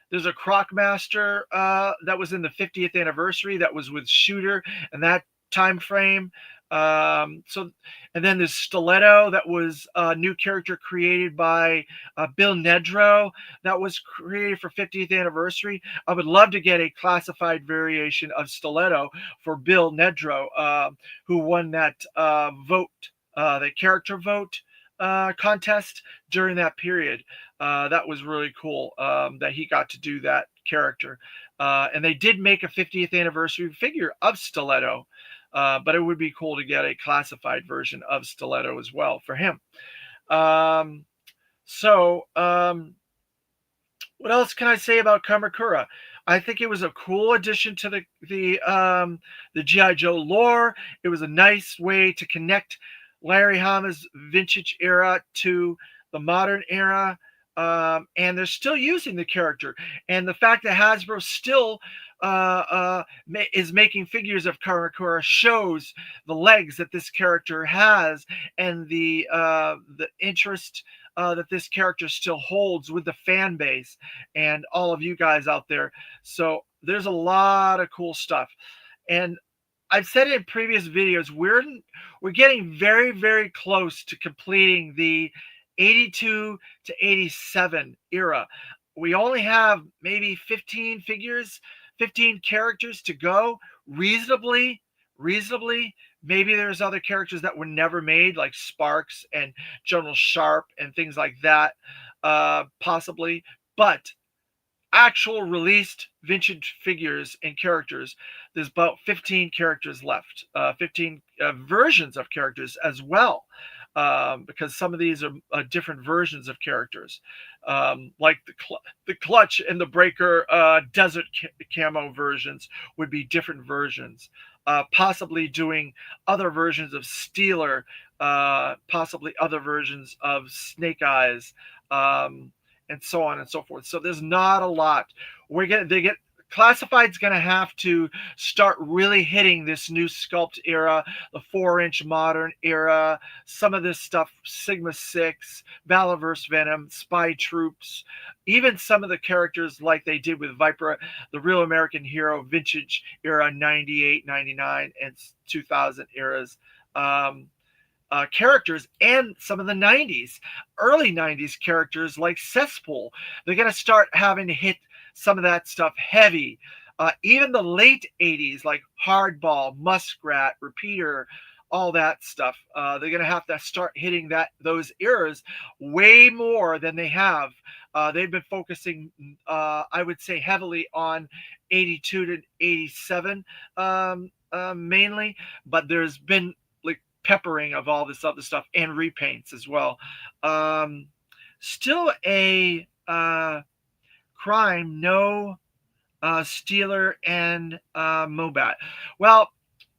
there's a Crocmaster that was in the 50th anniversary that was with Shooter and that time frame. So, and then there's Stiletto that was a new character created by Bill Nedro that was created for 50th anniversary. I would love to get a classified variation of Stiletto for Bill Nedro, who won that vote, the character vote contest during that period. That was really cool that he got to do that character. And they did make a 50th anniversary figure of Stiletto, but it would be cool to get a classified version of Stiletto as well for him. Um, so, what else can I say about Kamakura? I think it was a cool addition to the GI Joe lore. It was a nice way to connect Larry Hama's vintage era to the modern era. And they're still using the character, and the fact that Hasbro still is making figures of Kamakura shows the legs that this character has, and the interest that this character still holds with the fan base and all of you guys out there. So there's a lot of cool stuff, and I've said it in previous videos. We're getting very, very close to completing the 82 to 87 era. We only have maybe 15 figures, 15 characters to go. Reasonably, reasonably. Maybe there's other characters that were never made, like Sparks and General Sharp and things like that, possibly. But actual released vintage figures and characters, there's about 15 characters left, 15 versions of characters as well, because some of these are different versions of characters, like the Clutch and the Breaker desert camo versions would be different versions. Possibly doing other versions of Steeler, possibly other versions of Snake Eyes, and so on and so forth. So there's not a lot. Classified's gonna have to start really hitting this new Sculpt era, the 4-inch modern era, some of this stuff, Sigma 6, Balaverse Venom, Spy Troops, even some of the characters like they did with Viper, the Real American Hero vintage era 98, 99, and 2000 eras. Characters, and some of the 90s, early 90s characters like Cesspool. They're going to start having to hit some of that stuff heavy. Even the late 80s, like Hardball, Muskrat, Repeater, all that stuff. They're going to have to start hitting those eras way more than they have. They've been focusing, I would say, heavily on 82 to 87 mainly, but there's been like peppering of all this other stuff and repaints as well. Still a crime, no Steeler and Mobat. Well,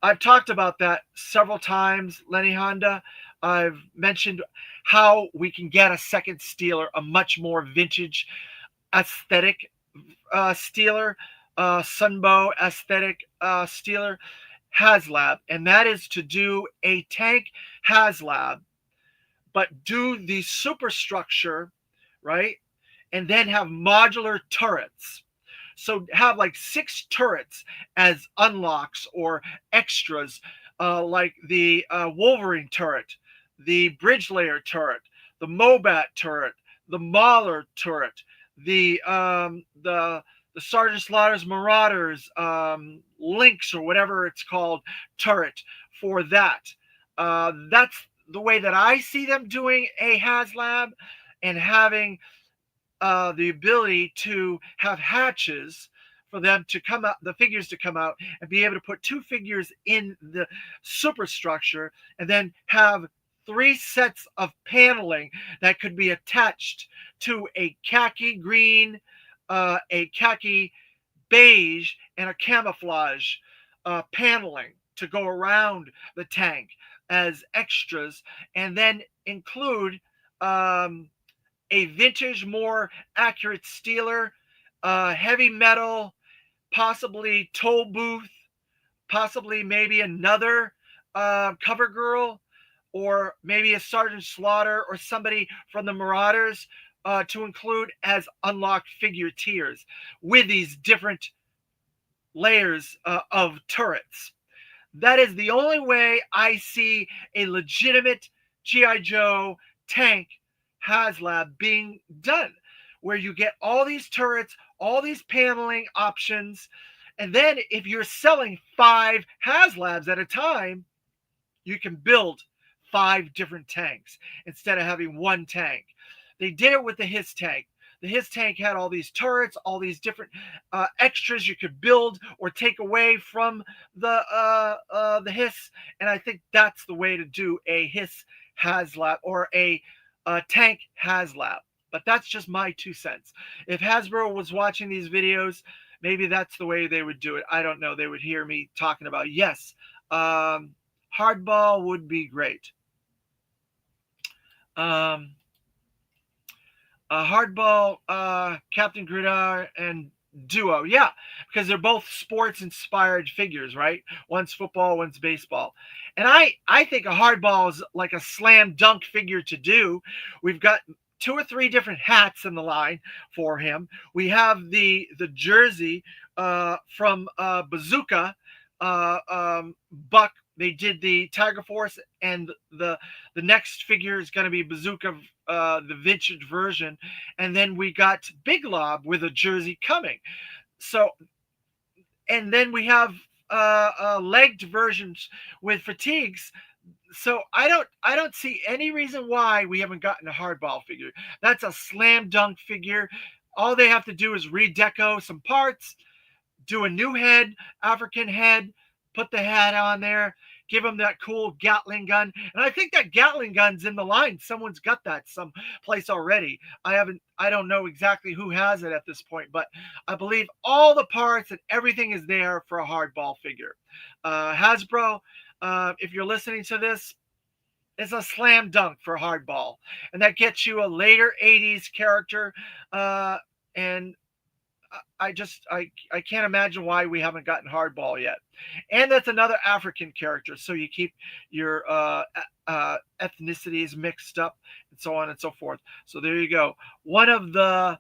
I've talked about that several times, Lenny Honda. I've mentioned how we can get a second Steeler, a much more vintage aesthetic Steeler, Sunbow aesthetic Steeler, HasLab, and that is to do a tank HasLab, but do the superstructure, right? And then have modular turrets. So have like 6 turrets as unlocks or extras, like the Wolverine turret, the Bridge Layer turret, the Mobat turret, the Mauler turret, the Sergeant Slaughter's Marauders Lynx or whatever it's called turret for that. That's the way that I see them doing a HasLab, and having the ability to have hatches for them to come out, the figures to come out, and be able to put two figures in the superstructure, and then have three sets of paneling that could be attached to a khaki green, a khaki beige, and a camouflage paneling to go around the tank as extras, and then include um, a vintage, more accurate Steeler, heavy metal, possibly toll booth, possibly maybe another cover girl, or maybe a Sergeant Slaughter or somebody from the Marauders, to include as unlocked figure tiers with these different layers of turrets. That is the only way I see a legitimate G.I. Joe tank HasLab being done, where you get all these turrets, all these paneling options, and then if you're selling 5 HasLabs at a time, you can build 5 different tanks instead of having one tank. They did it with the Hiss tank. The Hiss tank had all these turrets, all these different extras you could build or take away from the Hiss, and I think that's the way to do a Hiss HasLab or a tank HasLab. But that's just my 2 cents. If Hasbro was watching these videos, maybe that's the way they would do it. I don't know. They would hear me talking about, yes, hardball would be great. Hardball, Captain Gridiron, and Duo. Yeah, because they're both sports inspired figures, right? One's football, one's baseball. And I think a hardball is like a slam dunk figure to do. We've got 2 or 3 different hats in the line for him. We have the jersey from Bazooka, Buck. They did the Tiger Force, and the next figure is going to be Bazooka, the vintage version, and then we got Big Lob with a jersey coming. So, and then we have legged versions with fatigues. So I don't see any reason why we haven't gotten a hardball figure. That's a slam dunk figure. All they have to do is redeco some parts, do a new head, African head, put the hat on there, give him that cool Gatling gun. And I think that Gatling gun's in the line. Someone's got that someplace already. I don't know exactly who has it at this point, but I believe all the parts and everything is there for a hardball figure. Hasbro, if you're listening to this, it's a slam dunk for hardball. And that gets you a later 80s character. And I can't imagine why we haven't gotten hardball yet. And that's another African character, so you keep your ethnicities mixed up and so on and so forth. So there you go. One of the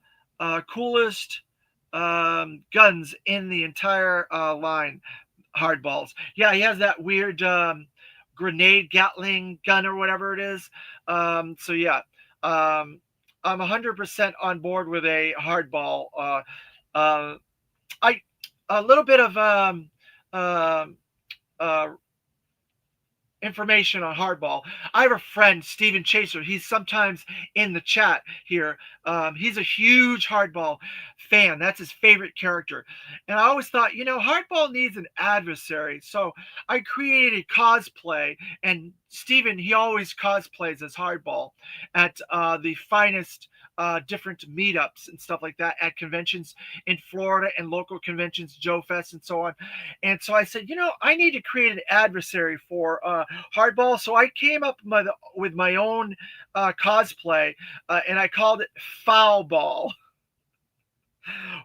coolest guns in the entire line, hardballs. Yeah, he has that weird grenade Gatling gun or whatever it is. So yeah, I'm 100% on board with a hardball. Uh, I a little bit of uh, uh, information on hardball. I have a friend, Steven Chaser. He's sometimes in the chat here. He's a huge hardball fan. That's his favorite character. And I always thought, hardball needs an adversary. So I created a cosplay, and Steven, he always cosplays as hardball at the finest different meetups and stuff like that at conventions in Florida and local conventions, Joe Fest and so on. And so I said, I need to create an adversary for hardball. So I came up with my own cosplay, and I called it Foul Ball.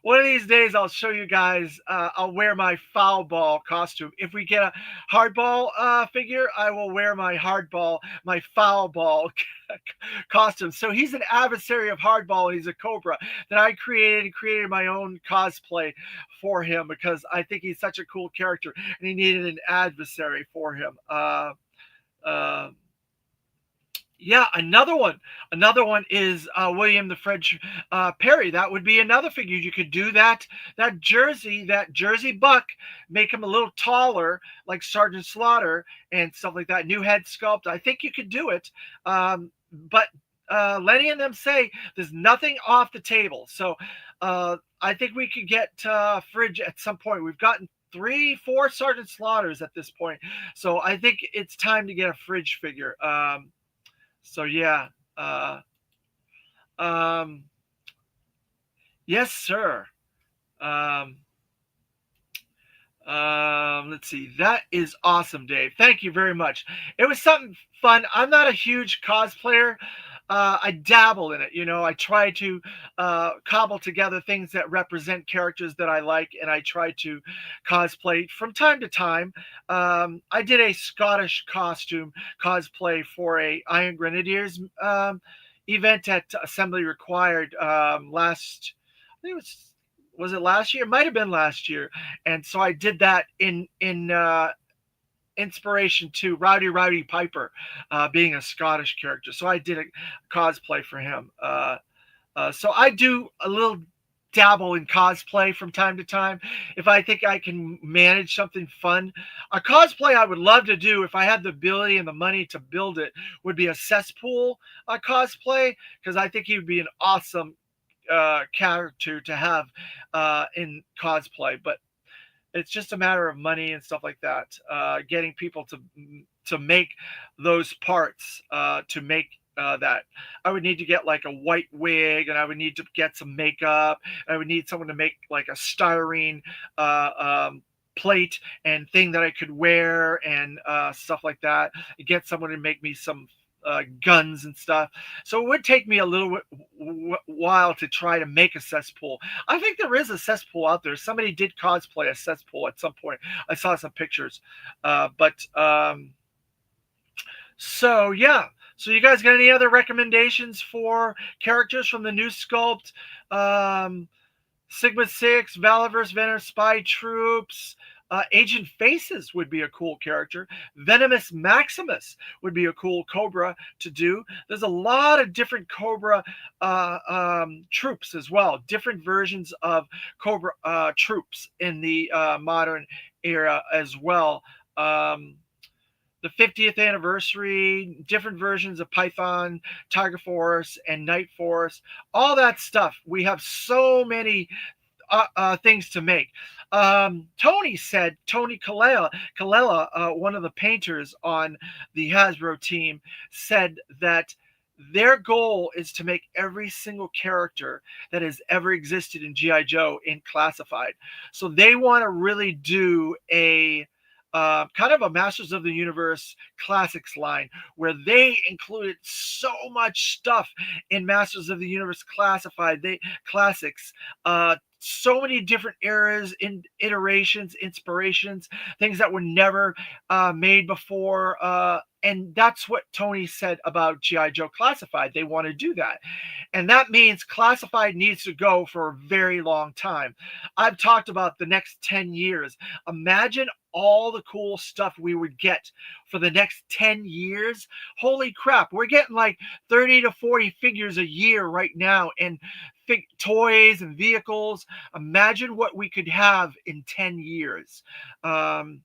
One of these days, I'll show you guys. I'll wear my foul ball costume. If we get a hardball figure, I will wear my foul ball costume. So he's an adversary of hardball. He's a Cobra that I created my own cosplay for him because I think he's such a cool character, and he needed an adversary for him. Yeah, another one. Another one is William the French Perry. That would be another figure. You could do that jersey buck, make him a little taller, like Sergeant Slaughter and stuff like that. New head sculpt. I think you could do it. But Lenny and them say there's nothing off the table. So I think we could get Fridge at some point. We've gotten 3, 4 Sergeant Slaughters at this point, so I think it's time to get a Fridge figure. So yeah, uh, um, yes, sir. Um, let's see. That is awesome, Dave. Thank you very much. It was something fun. I'm not a huge cosplayer. I dabble in it. I try to cobble together things that represent characters that I like, and I try to cosplay from time to time. I did a Scottish costume cosplay for a Iron Grenadiers event at Assembly Required last. I think was it last year? It might have been last year, and so I did that in inspiration to Rowdy Piper being a Scottish character. So I did a cosplay for him. So I do a little dabble in cosplay from time to time if I think I can manage something fun. A cosplay I would love to do if I had the ability and the money to build it would be a cesspool cosplay, because I think he would be an awesome character to have in cosplay. But it's just a matter of money and stuff like that. Getting people to make those parts to make that. I would need to get like a white wig, and I would need to get some makeup. I would need someone to make like a styrene uh, um, plate and thing that I could wear and stuff like that. Get someone to make me some guns and stuff. So it would take me a little while to try to make a cesspool. I think there is a cesspool out there. Somebody did cosplay a cesspool at some point. I saw some pictures. But so yeah. So you guys got any other recommendations for characters from the new sculpt? Um, Sigma 6, Valaverse, Venom Spy Troops. Agent Faces would be a cool character. Venomous Maximus would be a cool Cobra to do. There's a lot of different Cobra troops as well, different versions of Cobra troops in the modern era as well. Um, the 50th anniversary, different versions of Python, Tiger Force, and Night Force, all that stuff. We have so many things to make. Tony said, Tony Kalela, one of the painters on the Hasbro team, said that their goal is to make every single character that has ever existed in GI Joe in classified. So they want to really do a kind of a Masters of the Universe classics line where they included so much stuff in Masters of the Universe classified classics, so many different eras, in iterations, inspirations, things that were never made before. And that's what Tony said about GI Joe classified. They want to do that, and that means classified needs to go for a very long time. I've talked about the next 10 years. Imagine all the cool stuff we would get for the next 10 years. Holy crap, we're getting like 30 to 40 figures a year right now, and toys and vehicles. Imagine what we could have in 10 years. Um,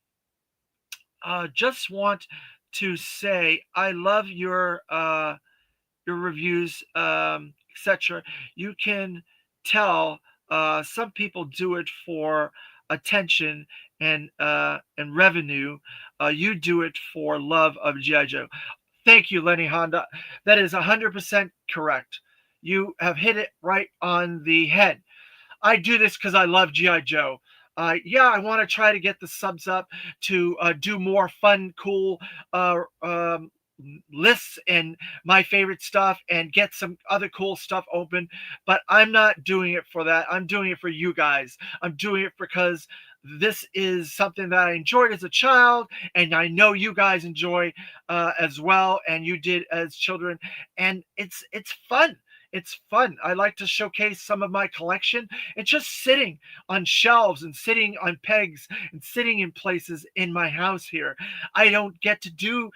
just want to say I love your reviews, etc. You can tell some people do it for attention and revenue. You do it for love of GI Joe. Thank you, Lenny Honda. That is 100% correct. You have hit it right on the head. I do this because I love GI Joe. Yeah, I want to try to get the subs up to do more fun, cool lists and my favorite stuff and get some other cool stuff open. But I'm not doing it for that. I'm doing it for you guys. I'm doing it because this is something that I enjoyed as a child, and I know you guys enjoy as well, and you did as children, and it's fun. It's fun. I like to showcase some of my collection. It's just sitting on shelves and sitting on pegs and sitting in places in my house here. I don't get to do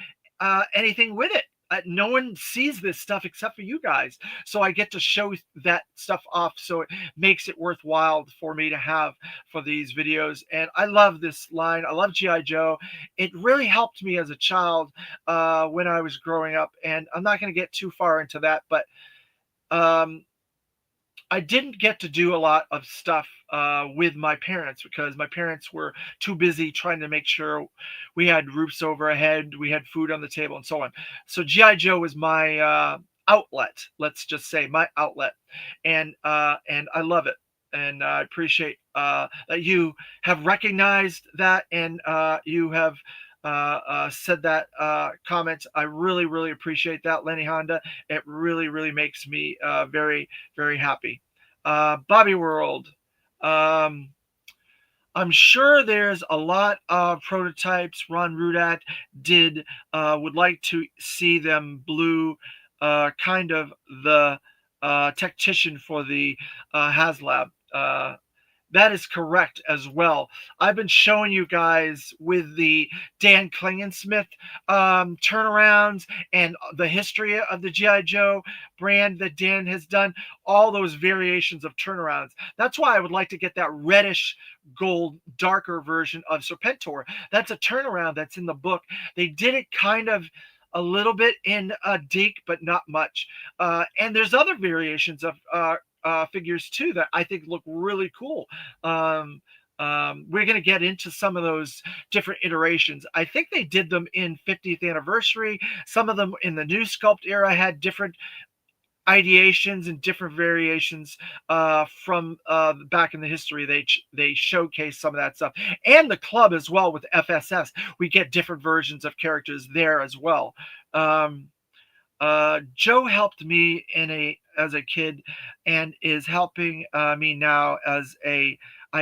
anything with it. No one sees this stuff except for you guys. So I get to show that stuff off. So it makes it worthwhile for me to have for these videos. And I love this line. I love G.I. Joe. It really helped me as a child when I was growing up. And I'm not going to get too far into that, but um, I didn't get to do a lot of stuff with my parents because my parents were too busy trying to make sure we had roofs over our head, we had food on the table, and so on. So GI Joe was my outlet. Let's just say my outlet, and I love it, and I appreciate that you have recognized that, and you have. Said that comment. I really, really appreciate that, Lenny Honda. It really, really makes me very, very happy. Bobby World. Um, I'm sure there's a lot of prototypes Ron Rudat did. Would like to see them blue, kind of the tactician for the HasLab. That is correct as well. I've been showing you guys with the Dan Klingensmith turnarounds and the history of the G.I. Joe brand that Dan has done, all those variations of turnarounds. That's why I would like to get that reddish gold, darker version of Serpentor. That's a turnaround that's in the book. They did it kind of a little bit in Deke, but not much. And there's other variations of figures too that I think look really cool. Um, we're going to get into some of those different iterations. I think they did them in 50th anniversary. Some of them in the new sculpt era had different ideations and different variations from back in the history. They showcase some of that stuff, and the club as well with FSS. We get different versions of characters there as well. Um, Joe helped me as a kid, and is helping me now as I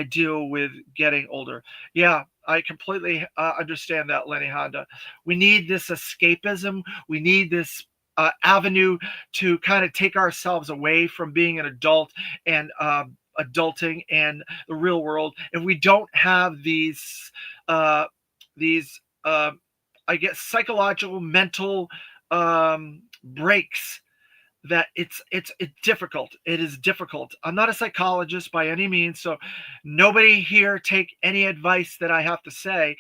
deal with getting older. Yeah, I completely understand that, Lenny Honda. We need this escapism. We need this avenue to kind of take ourselves away from being an adult and adulting and the real world. If we don't have uh, these I guess psychological, mental breaks, that it's difficult. It is difficult. I'm not a psychologist by any means, so nobody here take any advice that I have to say,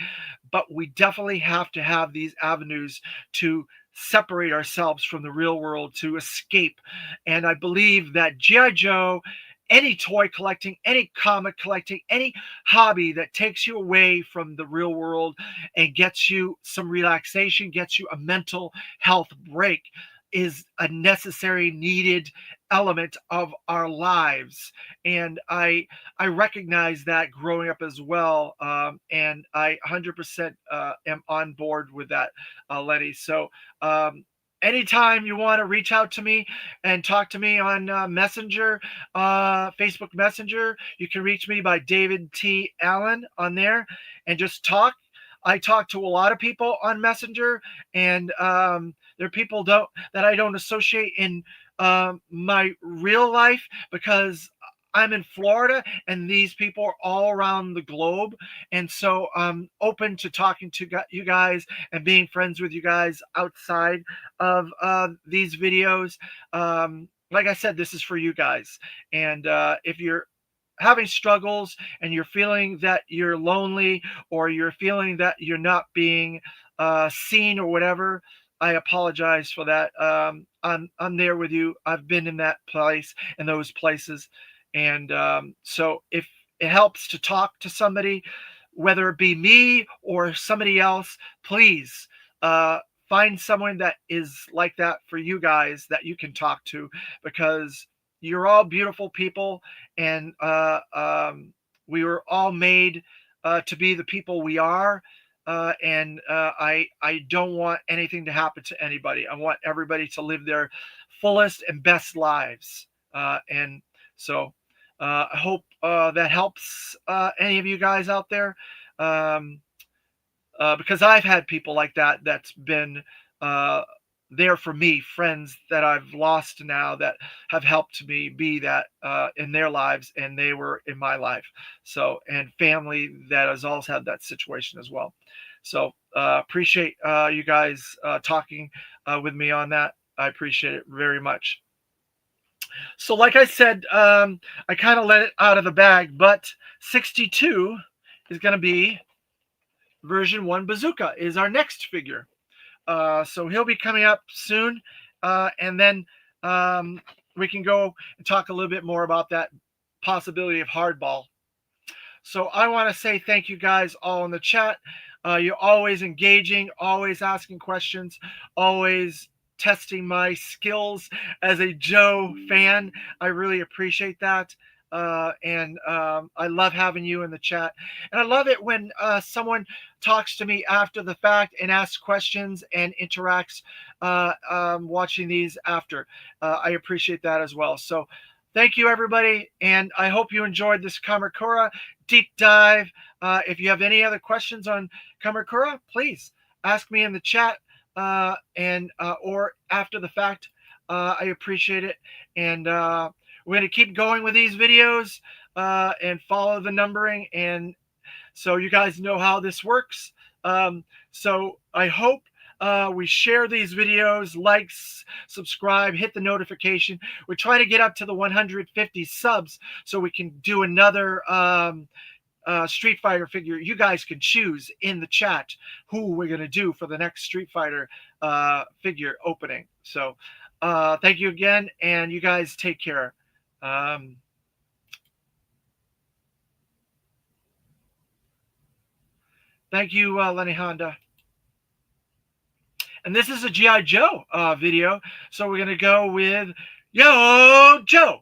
but we definitely have to have these avenues to separate ourselves from the real world, to escape. And I believe that GI Joe, any toy collecting, any comic collecting, any hobby that takes you away from the real world and gets you some relaxation, gets you a mental health break, is a necessary, needed element of our lives. And I recognize that growing up as well, and I 100% am on board with that, Lenny. So um, anytime you want to reach out to me and talk to me on Messenger, Facebook Messenger, you can reach me by David T. Allen on there and just talk. I talk to a lot of people on Messenger, and there are people that I don't associate in my real life because I'm in Florida, and these people are all around the globe. And so I'm open to talking to you guys and being friends with you guys outside of these videos. Like I said, this is for you guys. And if you're having struggles and you're feeling that you're lonely, or you're feeling that you're not being seen or whatever, I apologize for that. I'm there with you. I've been in that place, in those places, and so if it helps to talk to somebody, whether it be me or somebody else, please uh, find someone that is like that for you guys that you can talk to, because you're all beautiful people, and we were all made to be the people we are. And I don't want anything to happen to anybody. I want everybody to live their fullest and best lives. And so I hope that helps any of you guys out there. Um, because I've had people like that that's been uh, there for me, friends that I've lost now that have helped me be that in their lives, and they were in my life. So, and family that has also had that situation as well. So, appreciate you guys talking with me on that. I appreciate it very much. So, like I said, I kind of let it out of the bag, but 62 is going to be version 1 Bazooka is our next figure. So he'll be coming up soon. And then we can go and talk a little bit more about that possibility of hardball. So I want to say thank you guys all in the chat. You're always engaging, always asking questions, always testing my skills as a Joe fan. I really appreciate that. And I love having you in the chat. And I love it when someone talks to me after the fact and asks questions and interacts watching these after. I appreciate that as well. So thank you, everybody. And I hope you enjoyed this Kamakura deep dive. If you have any other questions on Kamakura, please ask me in the chat and or after the fact. I appreciate it. And we're going to keep going with these videos and follow the numbering. And so you guys know how this works. So I hope we share these videos, likes, subscribe, hit the notification. We're trying to get up to the 150 subs so we can do another Street Fighter figure. You guys can choose in the chat who we're going to do for the next Street Fighter figure opening. So thank you again, and you guys take care. Thank you, Lenny Honda. And this is a G.I. Joe video. So we're going to go with Yo Joe.